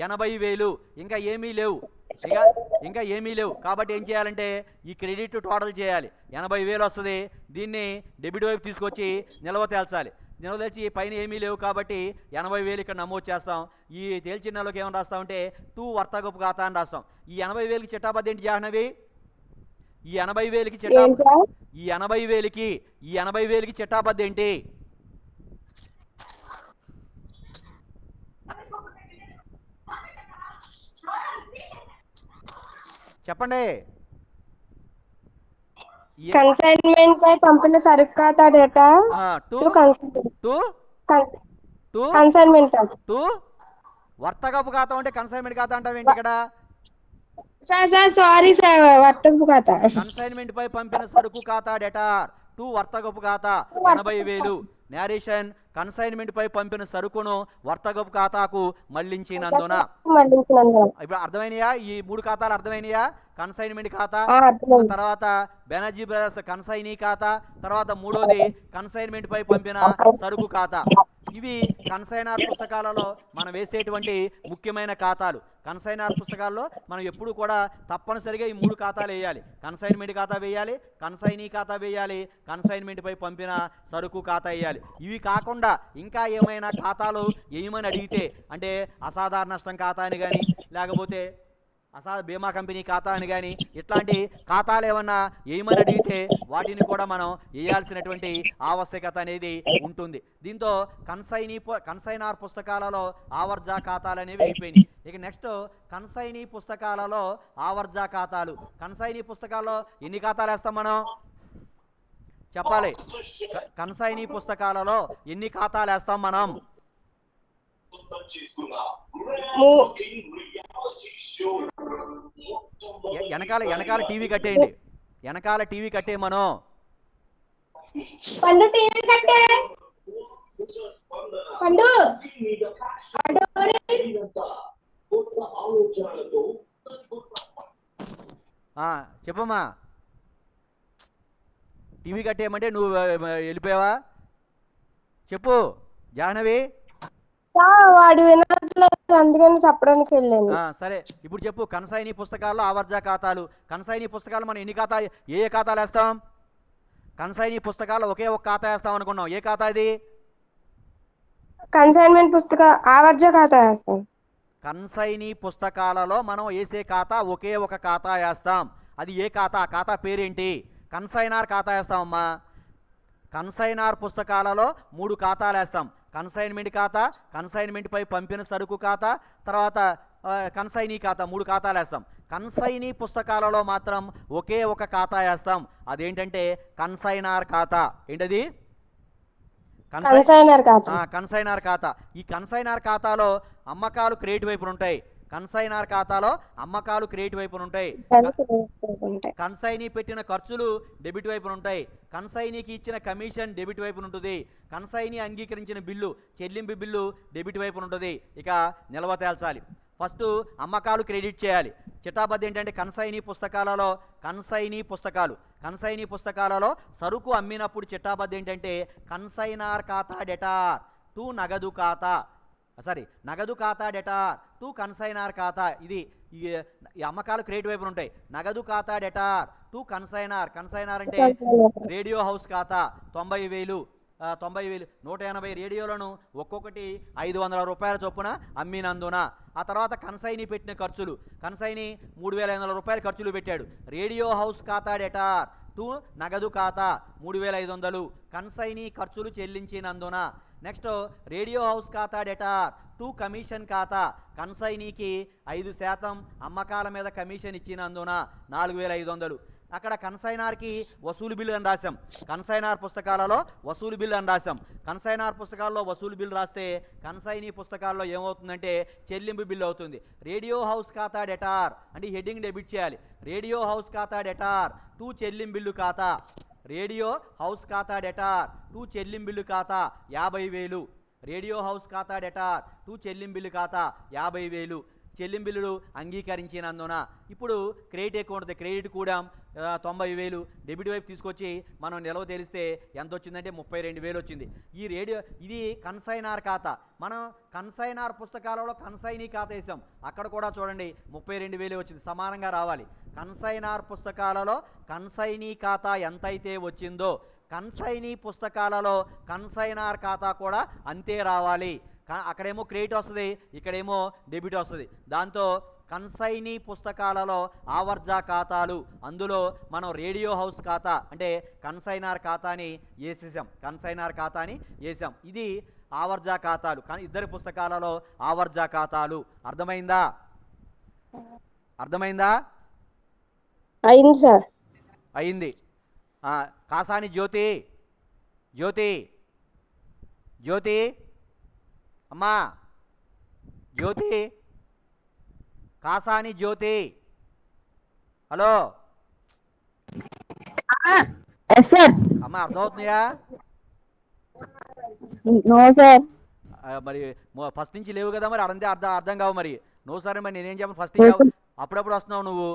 80,000, ఇంకా ఏమీ లేవు. కాబట్టి ఏం చేయాలంటే ఈ క్రెడిట్ టోటల్ చేయాలి. 80,000 వస్తుంది. దీన్ని డెబిట్ వైపు తీసుకొచ్చి నిల్వ తేల్చాలి. నిల్వ తెచ్చి పైన ఏమీ లేవు కాబట్టి 80,000 ఇక్కడ నమోదు చేస్తాం. ఈ తేల్చిన నెలలోకి ఏమని రాస్తామంటే టూ వర్తకపు ఖాతా అని రాస్తాం. ఈ 80,000కి చిట్టాబద్ధి ఏంటి జాహ్నవి? ఈ 80,000కి చిట్టాబద్ధి ఏంటి? చెప్పండి. కన్సైన్మెంట్ పై పంపిన సరుకు ఖాతా డేటా వర్తకపు ఖాతా అంటే కన్సైన్మెంట్ ఖాతా అంటావు ఏంటి ఇక్కడ? సారీ సార్, వర్తకపు ఖాతా. కన్సైన్మెంట్ పై పంపిన సరుకు ఖాతా డేటార్ టు వర్తకపు ఖాతా 80,000. నేరేషన్ కన్సైన్మెంట్ పై పంపిన సరుకును వర్తకపు ఖాతాకు మళ్లించినందున. ఇప్పుడు అర్థమైనయా? ఈ 3 ఖాతాలు అర్థమైనయా? కన్సైన్మెంట్ ఖాతా, తర్వాత బెనర్జీ బ్రదర్స్ కన్సైనీ ఖాతా, తర్వాత మూడోది కన్సైన్మెంట్ పై పంపిన సరుకు ఖాతా. ఇవి కన్సైనర్ పుస్తకాలలో మనం వేసేటువంటి ముఖ్యమైన ఖాతాలు. కన్సైనర్ పుస్తకాల్లో మనం ఎప్పుడు కూడా తప్పనిసరిగా ఈ 3 ఖాతాలు వేయాలి. కన్సైన్మెంట్ ఖాతా వేయాలి, కన్సైనీ ఖాతా వేయాలి, కన్సైన్మెంట్ పై పంపిన సరుకు ఖాతా వేయాలి. ఇవి కాకుండా ఇంకా ఏమైనా ఖాతాలు వేయమని అడిగితే, అంటే అసాధారణ నష్టం ఖాతా అని కానీ, లేకపోతే బీమా కంపెనీ ఖాతా అని కానీ, ఇట్లాంటి ఖాతాలు ఏమన్నా వేయమని అడిగితే వాటిని కూడా మనం వేయాల్సినటువంటి ఆవశ్యకత అనేది ఉంటుంది. దీంతో కన్సైనర్ పుస్తకాలలో ఆవర్జా ఖాతాలు అనేవి అయిపోయినాయి. ఇక నెక్స్ట్ కన్సైనీ పుస్తకాలలో ఆవర్జా ఖాతాలు. కన్సైనీ పుస్తకాల్లో ఎన్ని ఖాతాలు వేస్తాం మనం చెప్పాలి? కన్సైనీ పుస్తకాలలో ఎన్ని ఖాతాలు వేస్తాం మనం? మూ- వెనకాల వెనకాల టీవీ కట్టేయండి, వెనకాల టీవీ కట్టేయమను. పండు టీవీ కట్టే పండు చెప్పమ్మా. టీవీ కట్టేయమంటే నువ్వు వెళ్ళిపోయావా? చెప్పు జాహ్నవి. వాడు వినట్లేదు, అందుకని చెప్పడానికి వెళ్ళాను. సరే, ఇప్పుడు చెప్పు. కనసాయిని పుస్తకాల్లో ఆవర్జ ఖాతాలు. కనసాయిని పుస్తకాలు మనం ఎన్ని ఖాతాలు, ఏ ఖాతాలు వేస్తాం? కనసాయిని పుస్తకాలు ఒకే ఒక ఖాతా వేస్తాం అనుకున్నాం. ఏ ఖాతా ఇది? కన్సైన్మెంట్ పుస్తక ఆవర్జ ఖాతా వేస్తాం. కన్సైనీ పుస్తకాలలో మనం వేసే ఖాతా ఒకే ఒక ఖాతా వేస్తాం. అది ఏ ఖాతా? ఆ ఖాతా పేరేంటి? కన్సైనార్ ఖాతా వేస్తామమ్మా. కన్సైనార్ పుస్తకాలలో 3 ఖాతాలు వేస్తాం. కన్సైన్మెంట్ ఖాతా, కన్సైన్మెంట్ పై పంపిన సరుకు ఖాతా, తర్వాత కన్సైనీ ఖాతా, 3 ఖాతాలు వేస్తాం. కన్సైనీ పుస్తకాలలో మాత్రం ఒకే ఒక ఖాతా వేస్తాం. అదేంటంటే కన్సైనార్ ఖాతా. ఏంటది? కన్సైనర్ ఖాతా. కన్సైనార్ ఖాతా. ఈ కన్సైనార్ ఖాతాలో అమ్మకాలు క్రెడిట్ వైపున ఉంటాయి. కన్సైనార్ ఖాతాలో అమ్మకాలు క్రెడిట్ వైపున ఉంటాయి. కన్సైనీ పెట్టిన ఖర్చులు డెబిట్ వైపున ఉంటాయి. కన్సైనీకి ఇచ్చిన కమిషన్ డెబిట్ వైపున ఉంటుంది. కన్సైనీ అంగీకరించిన బిల్లు, చెల్లింపు బిల్లు డెబిట్ వైపున ఉంటుంది. ఇక నిల్వ తేల్చాలి. ఫస్ట్ అమ్మకాలు క్రెడిట్ చేయాలి. చిట్టాబద్ది ఏంటంటే కన్సైనీ పుస్తకాలలో సరుకు అమ్మినప్పుడు చిట్టాబద్ది ఏంటంటే కన్సైనార్ ఖాతా డెటార్ టు నగదు ఖాతా, నగదు ఖాతా డెటార్ టు కన్సైనార్ ఖాతా. ఇది ఈ అమ్మకాలు క్రెడిట్ వైపున ఉంటాయి. నగదు ఖాతా డెటార్ టు కన్సైనార్ అంటే రేడియో హౌస్ ఖాతా 90,000 180 రేడియోలను ఒక్కొక్కటి 500 రూపాయల చొప్పున అమ్మినందున. ఆ తర్వాత కన్సైనీ పెట్టిన ఖర్చులు. కన్సైనీ 3,500 రూపాయల ఖర్చులు పెట్టాడు. రేడియో హౌస్ ఖాతా డెటార్ టు నగదు ఖాతా 3,500 కన్సైనీ ఖర్చులు చెల్లించినందున. నెక్స్ట్ రేడియో హౌస్ ఖాతా డెటార్ టు కమిషన్ ఖాతా. కన్సైనీకి 5% అమ్మకాల మీద కమిషన్ ఇచ్చినందున 4,500. అక్కడ కన్సైనార్కి వసూలు బిల్లు అని రాశాం. కన్సైనార్ పుస్తకాలలో వసూలు బిల్లు అని రాశాం. కన్సైనార్ పుస్తకాల్లో వసూలు బిల్లు రాస్తే కన్సైనీ పుస్తకాల్లో ఏమవుతుందంటే చెల్లింపు బిల్లు అవుతుంది. రేడియో హౌస్ ఖాతా డెటార్ అంటే హెడ్డింగ్ డెబిట్ చేయాలి. రేడియో హౌస్ ఖాతా డెటార్ టు చెల్లింపు బిల్లు ఖాతా. రేడియో హౌస్ ఖాతా డెటార్ టు చెల్లింపు బిల్లు ఖాతా 50,000. రేడియో హౌస్ ఖాతా డెటార్ టు చెల్లింపు బిల్లు ఖాతా 50,000. చెల్లింపులు అంగీకరించినందున. ఇప్పుడు క్రెడిట్ ఎక్కువ ఉంటుంది. క్రెడిట్ కూడా 90,000 డెబిట్ వైపు తీసుకొచ్చి మనం నిల్వ తెలిస్తే ఎంత వచ్చిందంటే 32,000 వచ్చింది. ఇది కన్సైనార్ ఖాతా. మనం కన్సైనార్ పుస్తకాలలో కన్సైనీ ఖాతా వేసాం. అక్కడ కూడా చూడండి 32,000 వచ్చింది. సమానంగా రావాలి. కన్సైనార్ పుస్తకాలలో కన్సైనీ ఖాతా ఎంతైతే వచ్చిందో కన్సైనీ పుస్తకాలలో కన్సైనార్ ఖాతా కూడా అంతే రావాలి. అక్కడేమో క్రెడిట్ వస్తుంది, ఇక్కడేమో డెబిట్ వస్తుంది. దాంతో కన్సైనీ పుస్తకాలలో ఆవర్జ ఖాతాలు, అందులో మనం రేడియో హౌస్ ఖాతా అంటే కన్సైనార్ ఖాతాని వేసాం. ఇది ఆవర్జ ఖాతాలు. కానీ ఇద్దరి పుస్తకాలలో ఆవర్జ ఖాతాలు. అర్థమైందా? అయింది సార్. అయింది. కాసాని జ్యోతి అమ్మా, జ్యోతి, కాసాని జ్యోతి, హలో అమ్మా, అర్థమవుతుందా? No sir. మరి ఫస్ట్ నుంచి లేవు కదా, మరి అర్థం కావు. మరి నో సార్, మరి నేనేం చెప్పను? ఫస్ట్ నుంచి అప్పుడప్పుడు వస్తున్నావు నువ్వు.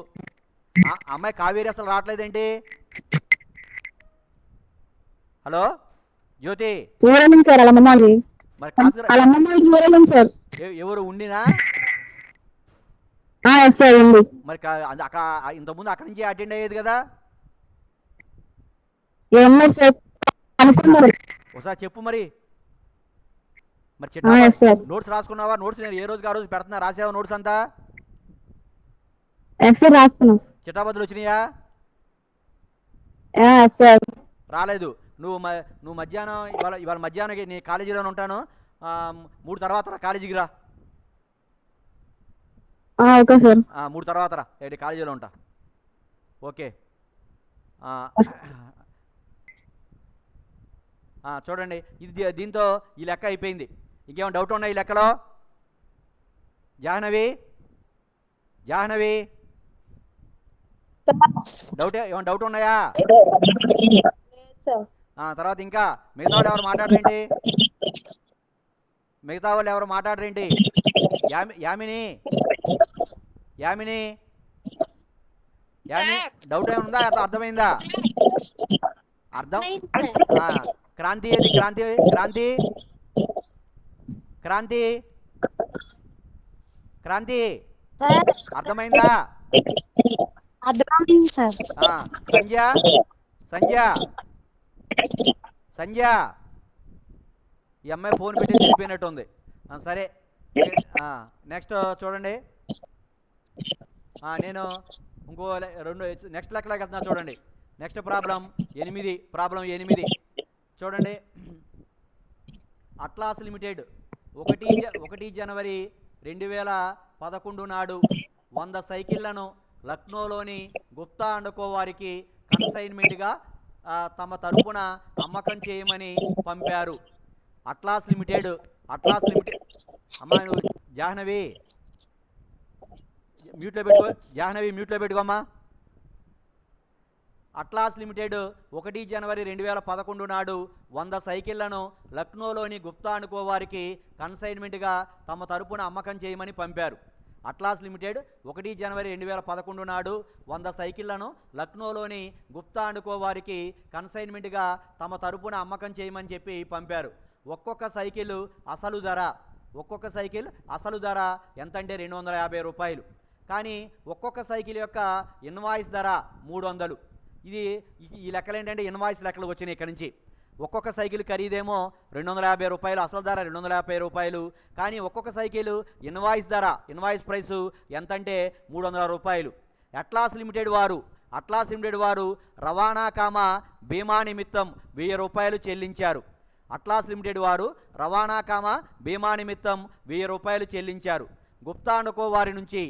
అమ్మాయి కావేరి అసలు రావట్లేదేంటి? హలో జ్యోతి. సార్ మరి సార్ ఎవరు ఉండినా మరి అక్కడ ఇంతకుముందు అక్కడి నుంచి అటెండ్ అయ్యేది కదా. ఒకసారి చెప్పు. మరి నోట్స్ రాసుకున్నావా? నోట్స్ నేను ఏ రోజుకి ఆ రోజు పెడుతున్నా. రాసావా నోట్స్ అంతా? చిట్టాబద్దులు వచ్చినాయా? రాలేదు. నువ్వు మధ్యాహ్నం ఇవాళ మధ్యాహ్నం నీ కాలేజీలోనే ఉంటాను. 3 తర్వాత రా కాలేజీకి రా. Okay sir. 3 తర్వాత రా, కాలేజీలో ఉంటా. ఓకే. చూడండి, ఇది దీంతో ఈ లెక్క అయిపోయింది. ఇంకేమైనా డౌట్ ఉన్నాయి ఈ లెక్కలో? జాహ్నవి జాహ్నవి ఏమైనా డౌట్ ఉన్నాయా? సార్ తర్వాత ఇంకా మిగతా వాళ్ళు ఎవరు మాట్లాడరేంటి? యామిని యామిని యామి డౌట్ ఏమైనా ఉందా? అర్థమైందా? అర్థం క్రాంతి ఏది? క్రాంతి క్రాంతి క్రాంతి క్రాంతి అర్థమైందా? అర్థమైంది సార్. సంధ్య సంధ్య సంధ్య ఈ అమ్మాయి ఫోన్ పెట్టి వెళ్ళిపోయినట్టుంది. సరే నెక్స్ట్ చూడండి. నేను ఇంకో రెండు నెక్స్ట్ లెక్కలోకి వెళ్తున్నా చూడండి. నెక్స్ట్ ప్రాబ్లం 8 చూడండి. అట్లాస్ లిమిటెడ్ 1 జనవరి 2011 నాడు 100 సైకిళ్లను లక్నోలోని గుప్తా అండ్ కో వారికి కన్సైన్మెంట్గా తమ తరపున అమ్మకం చేయమని పంపారు. అట్లాస్ లిమిటెడ్ అమ్మా నువ్వు జాహ్నవి మ్యూట్లో పెట్టుకోమ్మా. అట్లాస్ లిమిటెడ్ 1 జనవరి 2011 నాడు 100 సైకిళ్లను లక్నోలోని గుప్తా అండ్ కో వారికి కన్సైన్మెంట్గా తమ తరపున అమ్మకం చేయమని పంపారు. అట్లాస్ లిమిటెడ్ 1 జనవరి 2011 నాడు 100 సైకిళ్లను లక్నోలోని గుప్తా అండ్ కో వారికి కన్సైన్మెంట్గా తమ తరపున అమ్మకం చేయమని చెప్పి పంపారు. ఒక్కొక్క సైకిల్ అసలు ధర ఎంతంటే 250 రూపాయలు. కానీ ఒక్కొక్క సైకిల్ యొక్క ఇన్వాయిస్ ధర 300. ఈ లెక్కలు ఏంటంటే ఇన్వాయిస్ లెక్కలు వచ్చినాయి ఇక్కడి నుంచి. ఒక్కొక్క సైకిల్ ఖరీదేమో 250 రూపాయలు, అసలు ధర 250 రూపాయలు. కానీ ఒక్కొక్క సైకిల్ ఇన్వాయిస్ ప్రైసు ఎంతంటే 300 రూపాయలు. అట్లాస్ లిమిటెడ్ వారు రవాణా బీమా నిమిత్తం 1000 రూపాయలు చెల్లించారు. అట్లాస్ లిమిటెడ్ వారు రవాణా బీమా నిమిత్తం 1000 రూపాయలు చెల్లించారు. గుప్తా అండ్ కో వారి నుంచి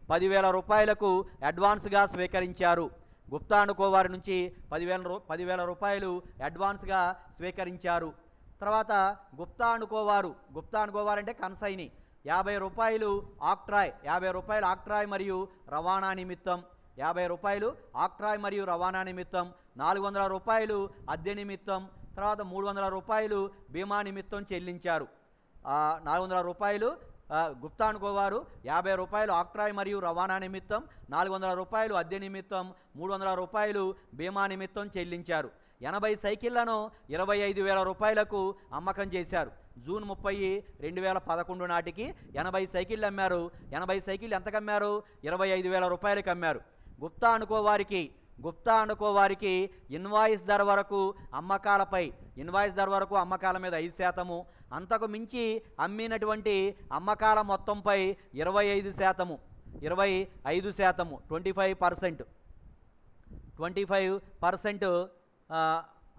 10,000 రూపాయలకు అడ్వాన్స్గా స్వీకరించారు. గుప్తా అండ్ కో వారి నుంచి 10,000 రూపాయలు అడ్వాన్స్గా స్వీకరించారు. తర్వాత గుప్తా అండ్ కో వారు అంటే కన్సైని 50 రూపాయలు ఆక్ట్రాయ్ మరియు రవాణా నిమిత్తం 400 రూపాయలు అద్దె నిమిత్తం, తర్వాత 300 రూపాయలు బీమా నిమిత్తం చెల్లించారు. 400 రూపాయలు గుప్తా అండ్ కో వారు 50 రూపాయలు ఆక్ట్రాయ్ మరియు రవాణా నిమిత్తం, 400 రూపాయలు అద్దె నిమిత్తం, 300 రూపాయలు బీమా నిమిత్తం చెల్లించారు. 80 సైకిళ్లను 25,000 రూపాయలకు అమ్మకం చేశారు. జూన్ 30, 2011 నాటికి 80 సైకిళ్ళు అమ్మారు. 80 సైకిళ్ళు ఎంతకు అమ్మారు? 25,000 రూపాయలకు అమ్మారు. గుప్తా అండ్ కో వారికి ఇన్వాయిస్ ధర వరకు అమ్మకాల మీద 5%, అంతకు మించి అమ్మినటువంటి అమ్మకాల మొత్తంపై 25%, 25%,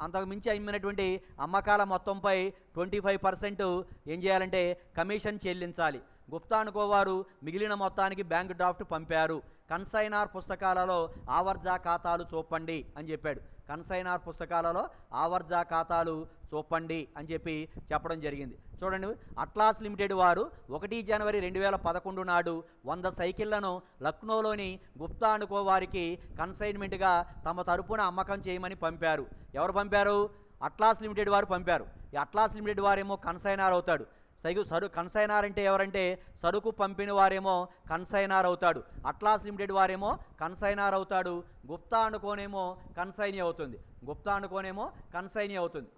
అంతకు మించి అమ్మినటువంటి అమ్మకాల మొత్తంపై 25% ఏం చేయాలంటే కమిషన్ చెల్లించాలి. గుప్తా అండ్ కో వారు మిగిలిన మొత్తానికి బ్యాంక్ డ్రాఫ్ట్ పంపారు. కన్సైనార్ పుస్తకాలలో ఆవర్జా ఖాతాలు చూపండి అని చెప్పాడు. కన్సైనార్ పుస్తకాలలో ఆవర్జా ఖాతాలు చూపండి అని చెప్పడం జరిగింది. చూడండి, అట్లాస్ లిమిటెడ్ వారు 1 జనవరి 2011 నాడు 100 సైకిళ్లను లక్నోలోని గుప్తా అండ్ కో వారికి కన్సైన్మెంట్గా తమ తరపున అమ్మకం చేయమని పంపారు. ఎవరు పంపారు? అట్లాస్ లిమిటెడ్ వారు పంపారు. ఈ అట్లాస్ లిమిటెడ్ వారేమో కన్సైనార్ అవుతాడు. కన్సైనార్ అంటే ఎవరంటే సరుకు పంపిన వారేమో కన్సైనార్ అవుతాడు. అట్లాస్ లిమిటెడ్ వారేమో కన్సైనార్ అవుతాడు. గుప్తా అండ్ కోనేమో కన్సైనీ అవుతుంది.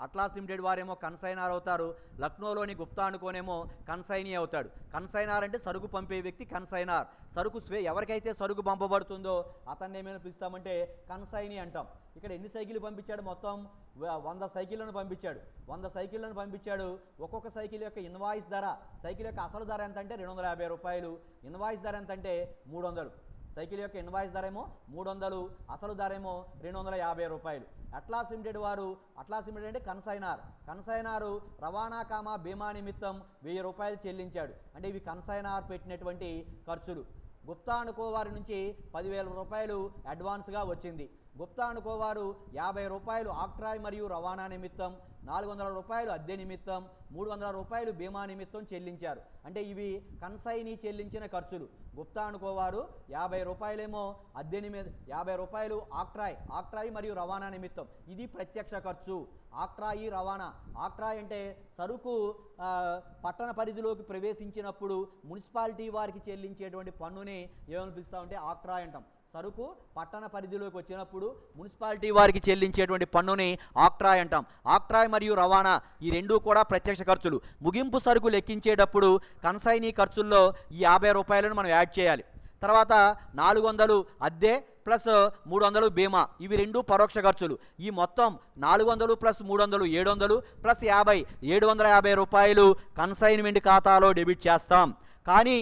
అట్లాస్ లిమిటెడ్ వారేమో కన్సైనార్ అవుతారు. లక్నోలోని గుప్తా అండ్ కోనేమో కన్సైనీ అవుతాడు. కన్సైనార్ అంటే సరుకు పంపే వ్యక్తి కన్సైనార్. సరుకు ఎవరికైతే సరుకు పంపబడుతుందో అతన్ని ఏమైనా పిలుస్తామంటే కన్సైనీ అంటాం. ఇక్కడ ఎన్ని సైకిల్ పంపించాడు? మొత్తం 100 సైకిళ్లను పంపించాడు. 100 సైకిళ్లను పంపించాడు. ఒక్కొక్క సైకిల్ యొక్క ఇన్వాయిస్ ధర, సైకిల్ యొక్క అసలు ధర ఎంత అంటే 250 రూపాయలు. ఇన్వాయిస్ ధర ఎంత అంటే 300. సైకిల్ యొక్క ఇన్వాయిస్ ధర ఏమో 300, అసలు ధర ఏమో 250 రూపాయలు. అట్లాస్ లిమిటెడ్ అంటే కన్సైనారు రవాణా బీమా నిమిత్తం 1000 రూపాయలు చెల్లించాడు. అంటే ఇవి కన్సైనార్ పెట్టినటువంటి ఖర్చులు. గుప్తా అండ్ కో వారి నుంచి 10,000 రూపాయలు అడ్వాన్స్గా వచ్చింది. గుప్తా అనుకోవారు 50 రూపాయలు ఆక్ట్రాయ్ మరియు రవాణా నిమిత్తం, 400 రూపాయలు అద్దె నిమిత్తం, 300 రూపాయలు బీమా నిమిత్తం చెల్లించారు. అంటే ఇవి కన్సైనీ చెల్లించిన ఖర్చులు. గుప్తా అనుకోవారు 50 రూపాయలేమో అద్దె నిమిత్తం, 50 రూపాయలు ఆక్ట్రాయ్ మరియు రవాణా నిమిత్తం, ఇది ప్రత్యక్ష ఖర్చు. ఆక్ట్రాయి రవాణా, ఆక్ట్రాయ్ అంటే సరుకు పట్టణ పరిధిలోకి ప్రవేశించినప్పుడు మున్సిపాలిటీ వారికి చెల్లించేటువంటి పన్నుని ఏమని పిలుస్తామంటే ఆక్ట్రాయ్ అంటాం. సరుకు పట్టణ పరిధిలోకి వచ్చినప్పుడు మున్సిపాలిటీ వారికి చెల్లించేటువంటి పన్నుని ఆక్ట్రాయ్ అంటాం. ఆక్ట్రాయ్ మరియు రవాణా ఈ రెండూ కూడా ప్రత్యక్ష ఖర్చులు. ముగింపు సరుకు లెక్కించేటప్పుడు కన్సైనీ ఖర్చుల్లో ఈ 50 రూపాయలను మనం యాడ్ చేయాలి. తర్వాత 400 అద్దె ప్లస్ 300 బీమా, ఇవి రెండు పరోక్ష ఖర్చులు. ఈ మొత్తం 400 ప్లస్ 300 700 ప్లస్ 50 750 రూపాయలు కన్సైన్మెంట్ ఖాతాలో డెబిట్ చేస్తాం. కానీ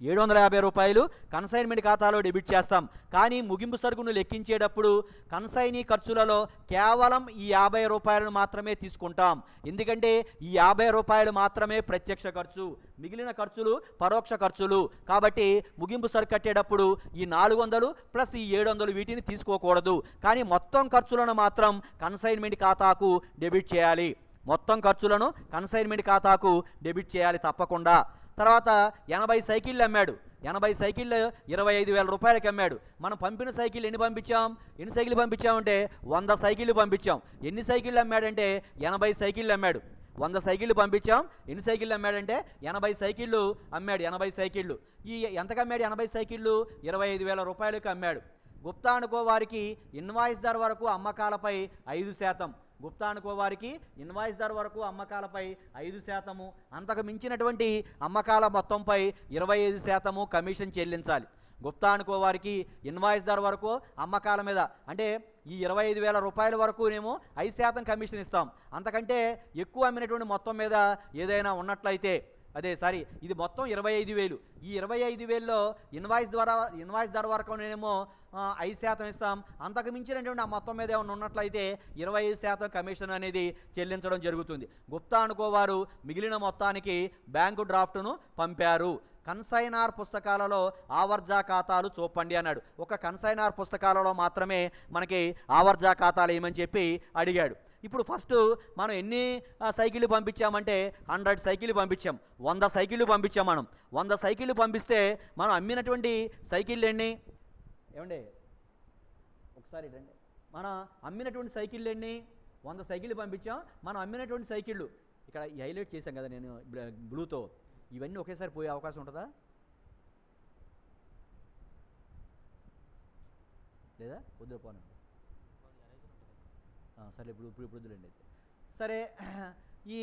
750 రూపాయలు కన్సైన్మెంట్ ఖాతాలో డెబిట్ చేస్తాం. కానీ ముగింపు సరుకును లెక్కించేటప్పుడు కన్సైనీ ఖర్చులలో కేవలం ఈ 50 రూపాయలను మాత్రమే తీసుకుంటాం. ఎందుకంటే ఈ 50 రూపాయలు మాత్రమే ప్రత్యక్ష ఖర్చు, మిగిలిన ఖర్చులు పరోక్ష ఖర్చులు. కాబట్టి ముగింపు సరుకు కట్టేటప్పుడు ఈ 400 ప్లస్ ఈ 700 వీటిని తీసుకోకూడదు. కానీ మొత్తం ఖర్చులను మాత్రం కన్సైన్మెంట్ ఖాతాకు డెబిట్ చేయాలి. మొత్తం ఖర్చులను కన్సైన్మెంట్ ఖాతాకు డెబిట్ చేయాలి తప్పకుండా. తర్వాత 80 సైకిళ్ళు అమ్మాడు. 80 సైకిళ్ళు 25,000 రూపాయలకి అమ్మాడు. మనం పంపిన సైకిల్ ఎన్ని సైకిళ్ళు పంపించామంటే 100 సైకిళ్ళు పంపించాం. ఎన్ని సైకిళ్ళు అమ్మాడంటే 80 సైకిళ్ళు అమ్మాడు. 100 సైకిళ్ళు పంపించాం. ఎన్ని సైకిళ్ళు అమ్మాడంటే 80 సైకిళ్ళు అమ్మాడు. 80 సైకిళ్ళు ఈ ఎంతకు అమ్మాడు? 80 సైకిళ్ళు 25,000 రూపాయలకి అమ్మాడు. గుప్తా అనుకోవారికి ఇన్వాయిస్ ధర వరకు అమ్మకాలపై 5%, గుప్తా అనుకోవారికి ఇన్వాయిస్ ధర వరకు అమ్మకాలపై 5%, అంతకు మించినటువంటి అమ్మకాల మొత్తంపై 25% కమిషన్ చెల్లించాలి. గుప్తా అనుకోవారికి ఇన్వాయిస్ ధర వరకు అమ్మకాల మీద అంటే ఈ 25,000 రూపాయల వరకునేమో 5% కమిషన్ ఇస్తాం. అంతకంటే ఎక్కువ అమ్మినటువంటి మొత్తం మీద ఏదైనా ఉన్నట్లయితే ఇది మొత్తం 25,000. ఈ 25,000లో ఇన్వాయిస్ ధర వరకునేమో 5% ఇస్తాం. అంతకు మించినటువంటి ఆ మొత్తం మీద ఏమైనా ఉన్నట్లయితే 25% కమిషన్ అనేది చెల్లించడం జరుగుతుంది. గుప్తా అనుకోవారు మిగిలిన మొత్తానికి బ్యాంకు డ్రాఫ్ట్ను పంపారు. కన్సైనార్ పుస్తకాలలో ఆవర్జా ఖాతాలు చూపండి అన్నాడు. ఒక కన్సైనార్ పుస్తకాలలో మాత్రమే మనకి ఆవర్జా ఖాతాలు ఏమని చెప్పి అడిగాడు. ఇప్పుడు ఫస్ట్ మనం ఎన్ని సైకిళ్ళు పంపించామంటే 100 సైకిళ్ళు పంపించాం. 100 సైకిళ్ళు పంపించాం. మనం 100 సైకిళ్ళు పంపిస్తే మనం అమ్మినటువంటి సైకిళ్ళు ఎన్ని? ఏమండి ఒకసారి రండి. మనం అమ్మినటువంటి సైకిళ్ళు ఎన్ని? 100 సైకిళ్ళు పంపించాం. మనం అమ్మినటువంటి సైకిళ్ళు ఇక్కడ హైలైట్ చేశాం కదా నేను బ్లూతో, ఇవన్నీ ఒకేసారి పోయే అవకాశం ఉంటుందా లేదా? వద్దుపోను సరే ఇప్పుడు వద్దులేండి. సరే, ఈ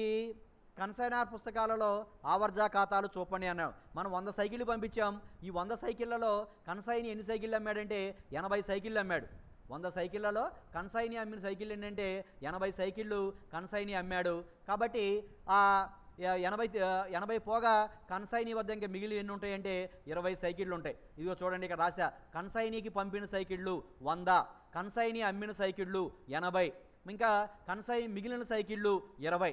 కన్సైనార్ పుస్తకాలలో ఆవర్జా ఖాతాలు చూపండి అన్నాడు. మనం 100 సైకిళ్ళు పంపించాం. ఈ 100 సైకిళ్లలో కన్సైనీ ఎన్ని సైకిళ్ళు అమ్మాడంటే 80 సైకిళ్ళు అమ్మాడు. 100 సైకిళ్లలో కన్సైనీ అమ్మిన సైకిళ్ళు ఏంటంటే 80 సైకిళ్ళు కన్సైనీ అమ్మాడు. కాబట్టి ఆ 80 పోగా కన్సైనీ వద్ద ఇంకా మిగిలి ఎన్ని ఉంటాయంటే 20 సైకిళ్ళు ఉంటాయి. ఇదిగో చూడండి ఇక్కడ రాశా. కన్సైనీకి పంపిన సైకిళ్ళు 100, కన్సైనీ అమ్మిన సైకిళ్ళు 80, ఇంకా కన్సైనీ మిగిలిన సైకిళ్ళు 20.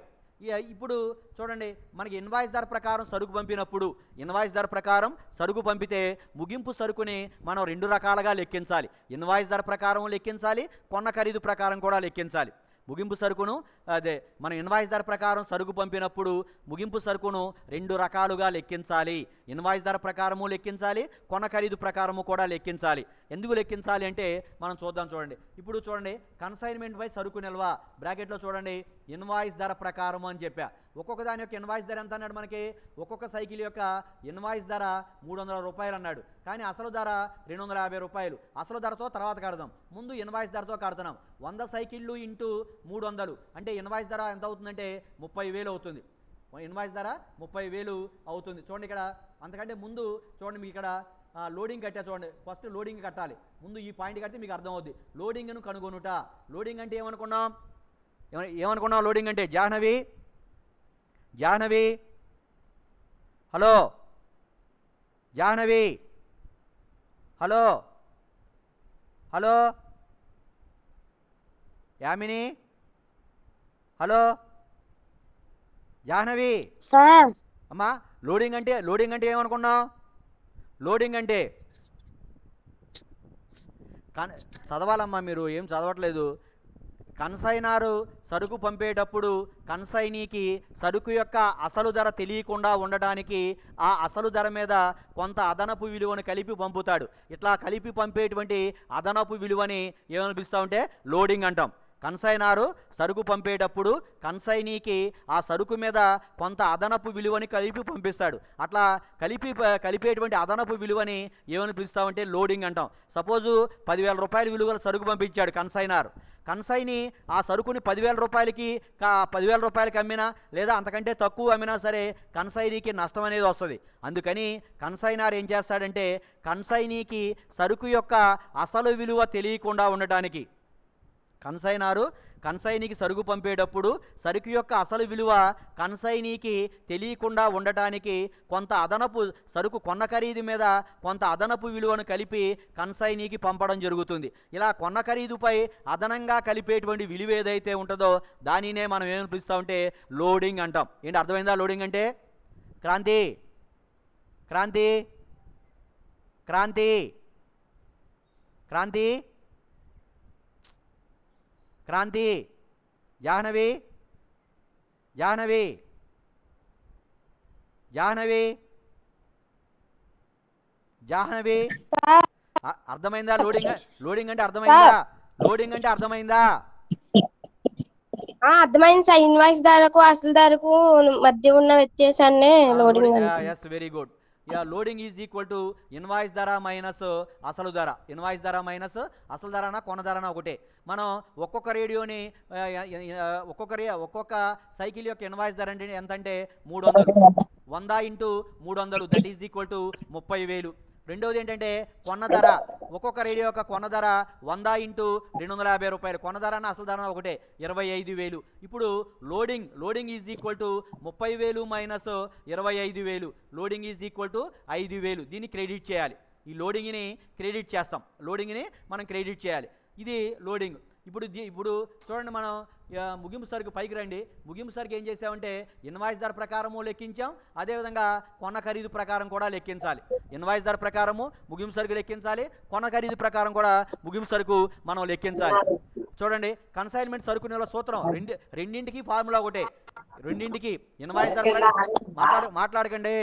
ఇప్పుడు చూడండి, మనకి ఇన్వాయిస్ ధర ప్రకారం సరుకు పంపినప్పుడు ఇన్వాయిస్ ధర ప్రకారం సరుకు పంపితే ముగింపు సరుకుని మనం 2 రకాలుగా లెక్కించాలి. ఇన్వాయిస్ ధర ప్రకారం లెక్కించాలి, కొన్న ఖరీదు ప్రకారం కూడా లెక్కించాలి. ముగింపు సరుకును మనం ఇన్వాయిస్ ధర ప్రకారం సరుకు పంపినప్పుడు ముగింపు సరుకును 2 రకాలుగా లెక్కించాలి. ఇన్వాయిస్ ధర ప్రకారము లెక్కించాలి, కొన్న ఖరీదు ప్రకారము కూడా లెక్కించాలి. ఎందుకు లెక్కించాలి అంటే మనం చూద్దాం. చూడండి, ఇప్పుడు చూడండి, కన్సైన్మెంట్ పై సరుకు నిల్వ బ్రాకెట్లో చూడండి ఇన్వాయిస్ ధర ప్రకారము అని చెప్పా. ఒక్కొక్క దాని యొక్క ఇన్వాయిస్ ధర ఎంత అన్నాడు? మనకి ఒక్కొక్క సైకిల్ యొక్క ఇన్వాయిస్ ధర 300 రూపాయలు అన్నాడు. కానీ అసలు ధర 250 రూపాయలు. అసలు ధరతో తర్వాత కడదాం, ముందు ఇన్వాయిస్ ధరతో కడుతున్నాం. 100 సైకిళ్ళు ఇంటూ 300 అంటే ఇన్వాయిస్ ధర ఎంత అవుతుందంటే 30,000 అవుతుంది. ఇన్వాయిస్ ధర 30,000 అవుతుంది. చూడండి ఇక్కడ, అంతకంటే ముందు చూడండి, మీకు ఇక్కడ లోడింగ్ కట్టా. చూడండి, ఫస్ట్ లోడింగ్ కట్టాలి. ముందు ఈ పాయింట్ కడితే మీకు అర్థం అవుద్ది. లోడింగ్ను కనుగొనుట. లోడింగ్ అంటే ఏమనుకున్నాం? లోడింగ్ అంటే Jahnavi hello, Jahnavi hello, Yamini hello, Jahnavi sir. అమ్మా, లోడింగ్ అంటే ఏమనుకున్నాం? లోడింగ్ అంటే చదవాలమ్మా, మీరు ఏం చదవట్లేదు. కన్సైనారు సరుకు పంపేటప్పుడు కన్సైనీకి సరుకు యొక్క అసలు ధర తెలియకుండా ఉండడానికి ఆ అసలు ధర మీద కొంత అదనపు విలువను కలిపి పంపుతాడు. ఇట్లా కలిపి పంపేటువంటి అదనపు విలువని ఏమని పిలుస్తామంటే లోడింగ్ అంటాం. కన్సైనారు సరుకు పంపేటప్పుడు కన్సైనీకి ఆ సరుకు మీద కొంత అదనపు విలువని కలిపి పంపిస్తాడు. అట్లా కలిపేటువంటి అదనపు విలువని ఏమని పిలుస్తామంటే లోడింగ్ అంటాం. సపోజు 10,000 రూపాయల విలువల సరుకు పంపించాడు కన్సైనార్. కన్సైని ఆ సరుకుని 10,000 రూపాయలకి 10,000 రూపాయలకి అమ్మినా లేదా అంతకంటే తక్కువ అమ్మినా సరే కన్సైనీకి నష్టం అనేది వస్తుంది. అందుకని కన్సైనార్ ఏం చేస్తాడంటే కన్సైనీకి సరుకు యొక్క అసలు విలువ తెలియకుండా ఉండటానికి కన్సైనీకి సరుకు పంపేటప్పుడు సరుకు యొక్క అసలు విలువ కన్సైనీకి తెలియకుండా ఉండటానికి కొంత అదనపు సరుకు కొన్న ఖరీదు మీద కొంత అదనపు విలువను కలిపి కన్సైనీకి పంపడం జరుగుతుంది. ఇలా కొన్న ఖరీదుపై అదనంగా కలిపేటువంటి విలువ ఏదైతే ఉంటుందో దానినే మనం ఏమని పిలుస్తామంటే లోడింగ్ అంటాం. ఏంటి అర్థమైందా లోడింగ్ అంటే? క్రాంతి క్రాంతి క్రాంతి క్రాంతి క్రాంతి జాహ్నవి జాహ్నవి జాహ్నవి జాహ్నవి అర్థమైందా? లోడింగ్ అంటే అర్థమైందా? లోడింగ్ అంటే అర్థమైందా? అర్థమైంది సార్. ఇన్వాయిస్ ధరకు అసలు ధరకు మధ్య ఉన్న వ్యత్యాసాన్నే లోడింగ్ అంటారు. Yes, very good. Loading is equal to invoice ధర మైనస్ అసలు ధర. ఇన్వాయిస్ ధర మైనస్ అసలు ధరనా కొన్న ధరనా ఒకటే. మనం ఒక్కొక్క రేడియోని ఒక్కొక్క సైకిల్ యొక్క ఇన్వాయిస్ ధర అంటే ఎంత అంటే 300. 100 into 300 that is equal to 30,000. రెండవది ఏంటంటే కొన్న ధర. ఒక్కొక్క రేడియో యొక్క కొన్న ధర 100 ఇంటూ 250 రూపాయలు. కొన్న ధర అసలు ధర ఒకటే 25,000. ఇప్పుడు loading is equal to 30,000 minus 25,000. Loading is equal to 5,000. దీన్ని క్రెడిట్ చేయాలి. ఈ లోడింగ్ని క్రెడిట్ చేస్తాం. లోడింగ్ని మనం క్రెడిట్ చేయాలి. ఇది లోడింగ్. ఇప్పుడు చూడండి, మనం ముగింపు సరుకు పైకి రండి. ముగింపు సరుకు ఏం చేసామంటే ఇన్వాయిస్ ధర ప్రకారము లెక్కించాం, అదేవిధంగా కొన్న ఖరీదు ప్రకారం కూడా లెక్కించాలి. ఇన్వాయిస్ ధర ప్రకారము ముగింపు సరుకు లెక్కించాలి, కొన్న ఖరీదు ప్రకారం కూడా ముగింపు సరుకు మనం లెక్కించాలి. చూడండి, కన్సైన్మెంట్ సరుకు నిల్వ సూత్రం రెండింటికి ఫార్ములా ఒకటే. రెండింటికి ఇన్వాయిస్ ధర మాట్లాడకండి.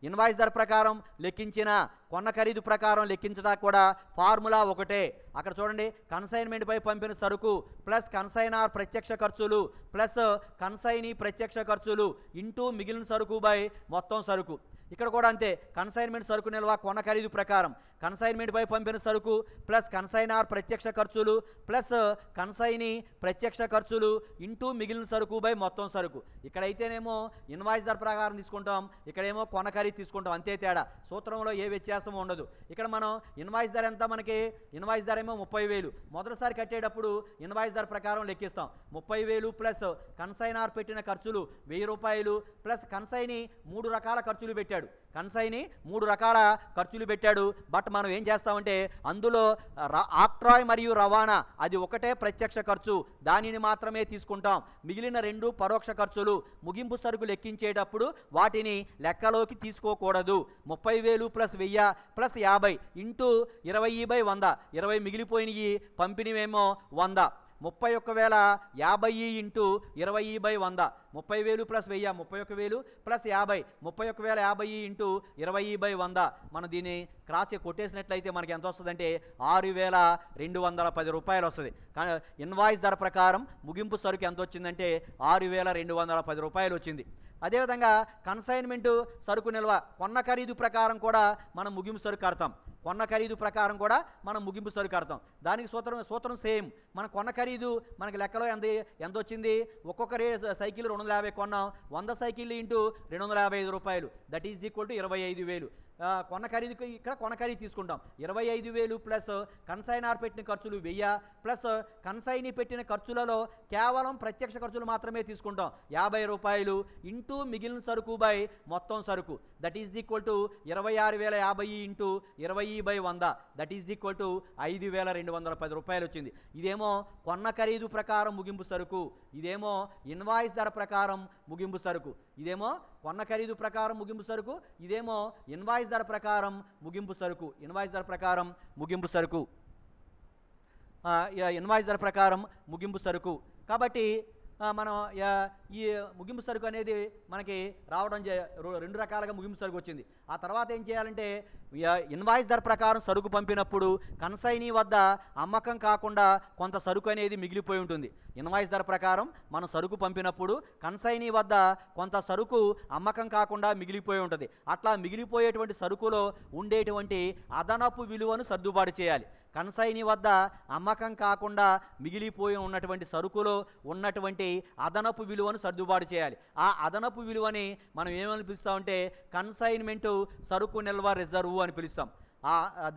ఇన్వాయిస్ ధర ప్రకారం లెక్కించిన కొన్న ఖరీదు ప్రకారం లెక్కించడానికి కూడా ఫార్ములా ఒకటే. అక్కడ చూడండి, కన్సైన్మెంట్పై పంపిన సరుకు ప్లస్ కన్సైనార్ ప్రత్యక్ష ఖర్చులు ప్లస్ కన్సైనీ ప్రత్యక్ష ఖర్చులు ఇంటూ మిగిలిన సరుకు బై మొత్తం సరుకు. ఇక్కడ కూడా అంతే. కన్సైన్మెంట్ సరుకు నిల్వ కొన్న ఖరీదు ప్రకారం కన్సైన్మెంట్పై పంపిన సరుకు ప్లస్ కన్సైనార్ ప్రత్యక్ష ఖర్చులు ప్లస్ కన్సైనీ ప్రత్యక్ష ఖర్చులు ఇంటూ మిగిలిన సరుకు బై మొత్తం సరుకు. ఇక్కడైతేనేమో ఇన్వాయిస్ ధర ప్రకారం తీసుకుంటాం, ఇక్కడేమో కొన్న ఖరీదు తీసుకుంటాం, అంతే తేడా. సూత్రంలో ఏ వ్యత్యాసం ఉండదు. ఇక్కడ మనం ఇన్వాయిస్ ధర ఎంత? మనకి ఇన్వాయిస్ ధర ఏమో 30,000. మొదటిసారి కట్టేటప్పుడు ఇన్వాయిస్ ధర ప్రకారం లెక్కిస్తాం. 30,000 ప్లస్ కన్సైనార్ పెట్టిన ఖర్చులు 1,000 రూపాయలు ప్లస్ కన్సైనీ 3 రకాల ఖర్చులు పెట్టాడు. బట్ మనం ఏం చేస్తామంటే అందులో ఆక్ట్రాయ్ మరియు రవాణా అది ఒకటే ప్రత్యక్ష ఖర్చు, దానిని మాత్రమే తీసుకుంటాం. మిగిలిన 2 పరోక్ష ఖర్చులు ముగింపు సరుకు లెక్కించేటప్పుడు వాటిని లెక్కలోకి తీసుకోకూడదు. 30,000 plus 1000 plus 50 into 20/100. 20 మిగిలిపోయినవి పంపిణీమేమో 100. 31,050 into 20/100. 30,000 plus 1000 31,000 plus 50 31,050 into 20/100. మనం దీన్ని క్రాస్ కొట్టేసినట్లయితే మనకి ఎంత వస్తుందంటే 6,210 రూపాయలు వస్తుంది. ఇన్వాయిస్ ధర ప్రకారం ముగింపు సరుకు ఎంత వచ్చిందంటే 6,210 రూపాయలు వచ్చింది. అదేవిధంగా కన్సైన్మెంట్ సరుకు నిల్వ కొన్న ఖరీదు ప్రకారం కూడా మనం ముగింపు సరుకు కడతాం. దానికి సూత్రం సేమ్. మన కొన్న ఖరీదు మనకి లెక్కలో ఎంత వచ్చింది? ఒక్కొక్క సైకిల్ 250 కొన్నాం. 100 సైకిల్ ఇంటూ 255 రూపాయలు దట్ ఈజ్ ఈక్వల్ టు 25,000. కొన్న ఖరీదుకి ఇక్కడ కొన్న ఖరీదు తీసుకుంటాం. 25,000 ప్లస్ కన్సైనార్ పెట్టిన ఖర్చులు 1000 ప్లస్ కన్సైనీ పెట్టిన ఖర్చులలో కేవలం ప్రత్యక్ష ఖర్చులు మాత్రమే తీసుకుంటాం 50 రూపాయలు ఇంటూ మిగిలిన సరుకు బై మొత్తం సరుకు that is equal to 26,050 into 20/100 that is equal to 5,210 రూపాయలు వచ్చింది. ఇదేమో కొన్న ఖరీదు ప్రకారం ముగింపు సరుకు, ఇదేమో ఇన్వాయిస్ ధర ప్రకారం ముగింపు సరుకు. ఇదేమో కొన్న ఖరీదు ప్రకారం ముగింపు సరుకు, ఇదేమో ఇన్వాయిస్ ధర ప్రకారం ముగింపు సరుకు. ఇన్వాయిస్ ధర ప్రకారం ముగింపు సరుకు. కాబట్టి మనం ఈ ముగింపు సరుకు అనేది మనకి రావడం రెండు రకాలుగా ముగింపు సరుకు వచ్చింది. ఆ తర్వాత ఏం చేయాలంటే ఇన్వాయిస్ ధర ప్రకారం సరుకు పంపినప్పుడు కన్సైనీ వద్ద అమ్మకం కాకుండా కొంత సరుకు అనేది మిగిలిపోయి ఉంటుంది. ఇన్వాయిస్ ధర ప్రకారం మనం సరుకు పంపినప్పుడు కన్సైనీ వద్ద కొంత సరుకు అమ్మకం కాకుండా మిగిలిపోయి ఉంటుంది. అట్లా మిగిలిపోయేటువంటి సరుకులో ఉండేటువంటి అదనపు విలువను సర్దుబాటు చేయాలి. కన్సైనీ వద్ద అమ్మకం కాకుండా మిగిలిపోయి ఉన్నటువంటి సరుకులో ఉన్నటువంటి అదనపు విలువను సర్దుబాటు చేయాలి. ఆ అదనపు విలువని మనం ఏమని పిలుస్తామంటే కన్సైన్మెంటు సరుకు నిల్వ రిజర్వు అని పిలుస్తాం.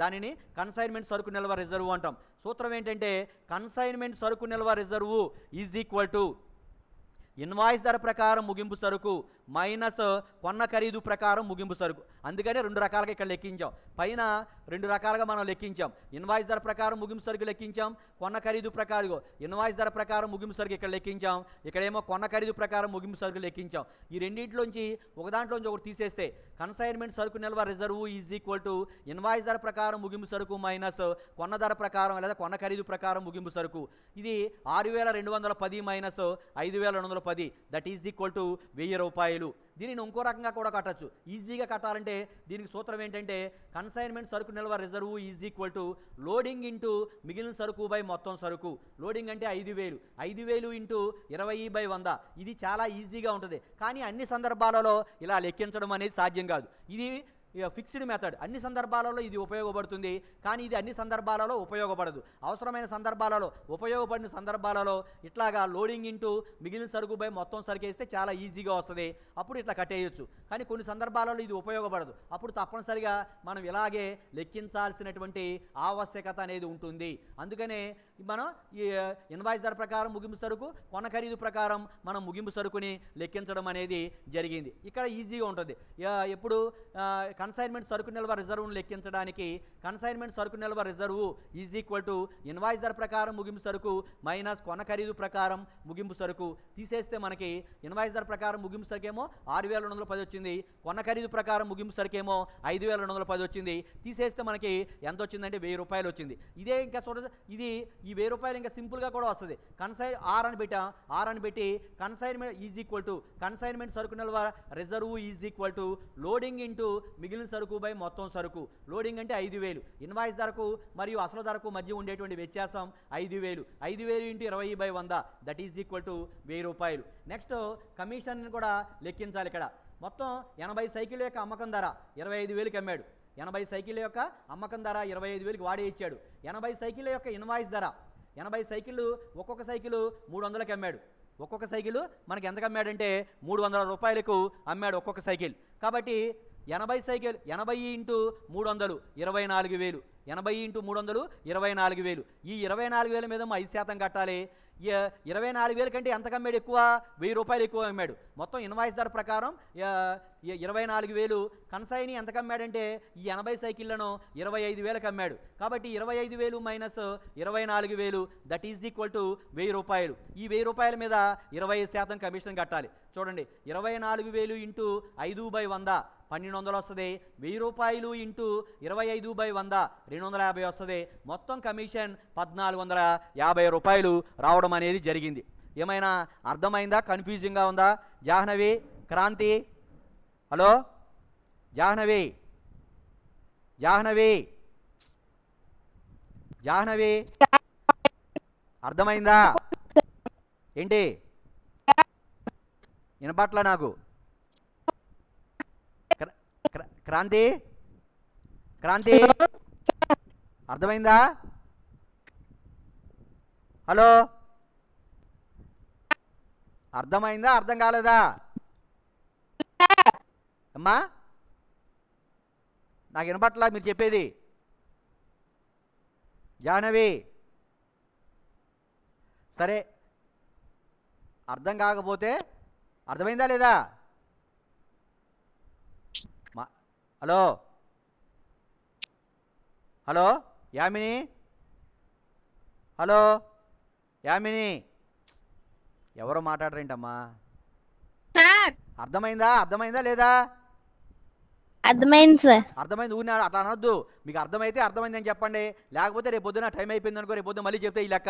దానిని కన్సైన్మెంట్ సరుకు నిల్వ రిజర్వు అంటాం. సూత్రం ఏంటంటే కన్సైన్మెంట్ సరుకు నిల్వ reserve is equal to invoice ధర ప్రకారం ముగింపు సరుకు మైనస్ కొన్న ఖరీదు ప్రకారం ముగింపు సరుకు. అందుకనే రెండు రకాలుగా ఇక్కడ లెక్కించాం. పైన రెండు రకాలుగా మనం లెక్కించాం. ఇన్వాయిస్ ధర ప్రకారం ముగింపు సరుకు లెక్కించాం, కొన్న ఖరీదు ప్రకారం ఇన్వాయిస్ ధర ప్రకారం ముగింపు సరుకు ఇక్కడ లెక్కించాం, ఇక్కడేమో కొన్న ఖరీదు ప్రకారం ముగింపు సరుకు లెక్కించాం. ఈ రెండింటిలోంచి ఒక దాంట్లోంచి ఒకటి తీసేస్తే కన్సైన్మెంట్ సరుకు నిల్వ reserve is equal to invoice ధర ప్రకారం ముగింపు సరుకు మైనస్ కొన్న ధర ప్రకారం లేదా కొన్న ఖరీదు ప్రకారం ముగింపు సరుకు. ఇది 6210 minus 5210 that is equal to 1000 రూపాయలు. దీనిని ఇంకో రకంగా కూడా కట్టచ్చు. ఈజీగా కట్టాలంటే దీనికి సూత్రం ఏంటంటే కన్సైన్మెంట్ సరుకు నిల్వ reserve is equal to loading into మిగిలిన సరుకు బై మొత్తం సరుకు. లోడింగ్ అంటే 5000, 5000 ఇంటూ 20/100. ఇది చాలా ఈజీగా ఉంటుంది. కానీ అన్ని సందర్భాలలో ఇలా లెక్కించడం అనేది సాధ్యం కాదు. ఇది ఫిక్స్డ్ మెథడ్. అన్ని సందర్భాలలో ఇది ఉపయోగపడుతుంది, కానీ ఇది అన్ని సందర్భాలలో ఉపయోగపడదు. అవసరమైన సందర్భాలలో ఉపయోగపడిన సందర్భాలలో ఇట్లాగా లోడింగ్ ఇంటూ మిగిలిన సరుకు బై మొత్తం సరుకు వేస్తే చాలా ఈజీగా వస్తుంది. అప్పుడు ఇట్లా కట్టేయచ్చు. కానీ కొన్ని సందర్భాలలో ఇది ఉపయోగపడదు. అప్పుడు తప్పనిసరిగా మనం ఇలాగే లెక్కించాల్సినటువంటి ఆవశ్యకత అనేది ఉంటుంది. అందుకనే మనం ఈ ఇన్వాయిస్ ధర ప్రకారం ముగింపు సరుకు, కొన ఖరీదు ప్రకారం మనం ముగింపు సరుకుని లెక్కించడం అనేది జరిగింది. ఇక్కడ ఈజీగా ఉంటుంది. ఎప్పుడు కన్సైన్మెంట్ సరుకు నిల్వ రిజర్వును లెక్కించడానికి కన్సైన్మెంట్ సరుకు నిల్వ reserve is equal to invoice ధర ప్రకారం ముగింపు సరుకు మైనస్ కొన ఖరీదు ప్రకారం ముగింపు సరుకు. తీసేస్తే మనకి ఇన్వాయిస్ ధర ప్రకారం ముగింపు సరుకేమో 6210 వచ్చింది, కొన ఖరీదు ప్రకారం ముగింపు సరుకేమో 5210 వచ్చింది. తీసేస్తే మనకి ఎంత వచ్చిందంటే 1000 రూపాయలు వచ్చింది. ఇదే ఇంకా ఇది ఈ 1000 రూపాయలు ఇంకా సింపుల్గా కూడా వస్తుంది. ఆర్ అని పెట్టాం. ఆర్ అని పెట్టి consignment is equal to consignment సరుకు నిల్వ reserve is equal to loading into మిగిలిన సరుకు బై మొత్తం సరుకు. లోడింగ్ అంటే 5000, ఇన్వాయిస్ ధరకు మరియు అసలు ధరకు మధ్య ఉండేటువంటి వ్యత్యాసం 5000. 5000 into 20/100 that is equal to 1000 రూపాయలు. నెక్స్ట్ కమిషన్ కూడా లెక్కించాలి. ఇక్కడ మొత్తం 80 సైకిల్ యొక్క అమ్మకం ధర 25,000కి అమ్మాడు. 80 సైకిల్ యొక్క అమ్మకం ధర 25,000కి వాడే ఇచ్చాడు. 80 సైకిల్ యొక్క ఇన్వాయిస్ ధర 80 సైకిళ్ళు ఒక్కొక్క సైకిల్ 300కి అమ్మాడు. ఒక్కొక్క సైకిల్ మనకి ఎంతకు అమ్మాడంటే 300 రూపాయలకు అమ్మాడు ఒక్కొక్క సైకిల్. కాబట్టి 80 సైకిల్ 80 ఇంటూ 300 24,000. 80 ఇంటూ 300 24,000. ఈ 24,000 మీద 5% కట్టాలి. 24,000 కంటే ఎంత అమ్మాడు? ఎక్కువ 1000 రూపాయలు ఎక్కువ అమ్మాడు. మొత్తం ఇన్వాయిస్ ధర ప్రకారం 24,000. కన్సైనీ ఎంత అమ్మాడంటే ఈ 80 సైకిళ్లను 25,000కి అమ్మాడు. కాబట్టి 25,000 minus 24,000 that is equal to 1000 రూపాయలు. ఈ 1000 రూపాయల మీద 20% కమిషన్ కట్టాలి. చూడండి, 24,000 ఇంటూ 5/100 1200 వస్తుంది. 1000 రూపాయలు ఇంటూ 25/100 250 వస్తుంది. మొత్తం కమిషన్ 1450 రూపాయలు రావడం అనేది జరిగింది. ఏమైనా అర్థమైందా? కన్ఫ్యూజింగ్గా ఉందా? జాహ్నవి, క్రాంతి, హలో జాహ్నవి, జాహ్నవి, జాహ్నవి అర్థమైందా ఏంటి? వినపట్ల నాకు. క్రాంతి, క్రాంతి అర్థమైందా? హలో, అర్థమైందా? అర్థం కాలేదా అమ్మా? నాకు వినపట్లా మీరు చెప్పేది. జాహ్నవి, సరే అర్థం కాకపోతే అర్థమైందా లేదా? Hello, hello Yamini, hello Yamini, ఎవరో మాట్లాడరేంటమ్మా? అర్థమైందా? అర్థమైందా లేదా? అర్థమైంది సార్. అర్థమైంది ఊరిని అట్లా అనొద్దు. మీకు అర్థమైతే అర్థమైంది అని చెప్పండి, లేకపోతే రేపు పొద్దున టైం అయిపోయింది అనుకో, రేపు పొద్దున మళ్ళీ చెప్తే ఈ లెక్క.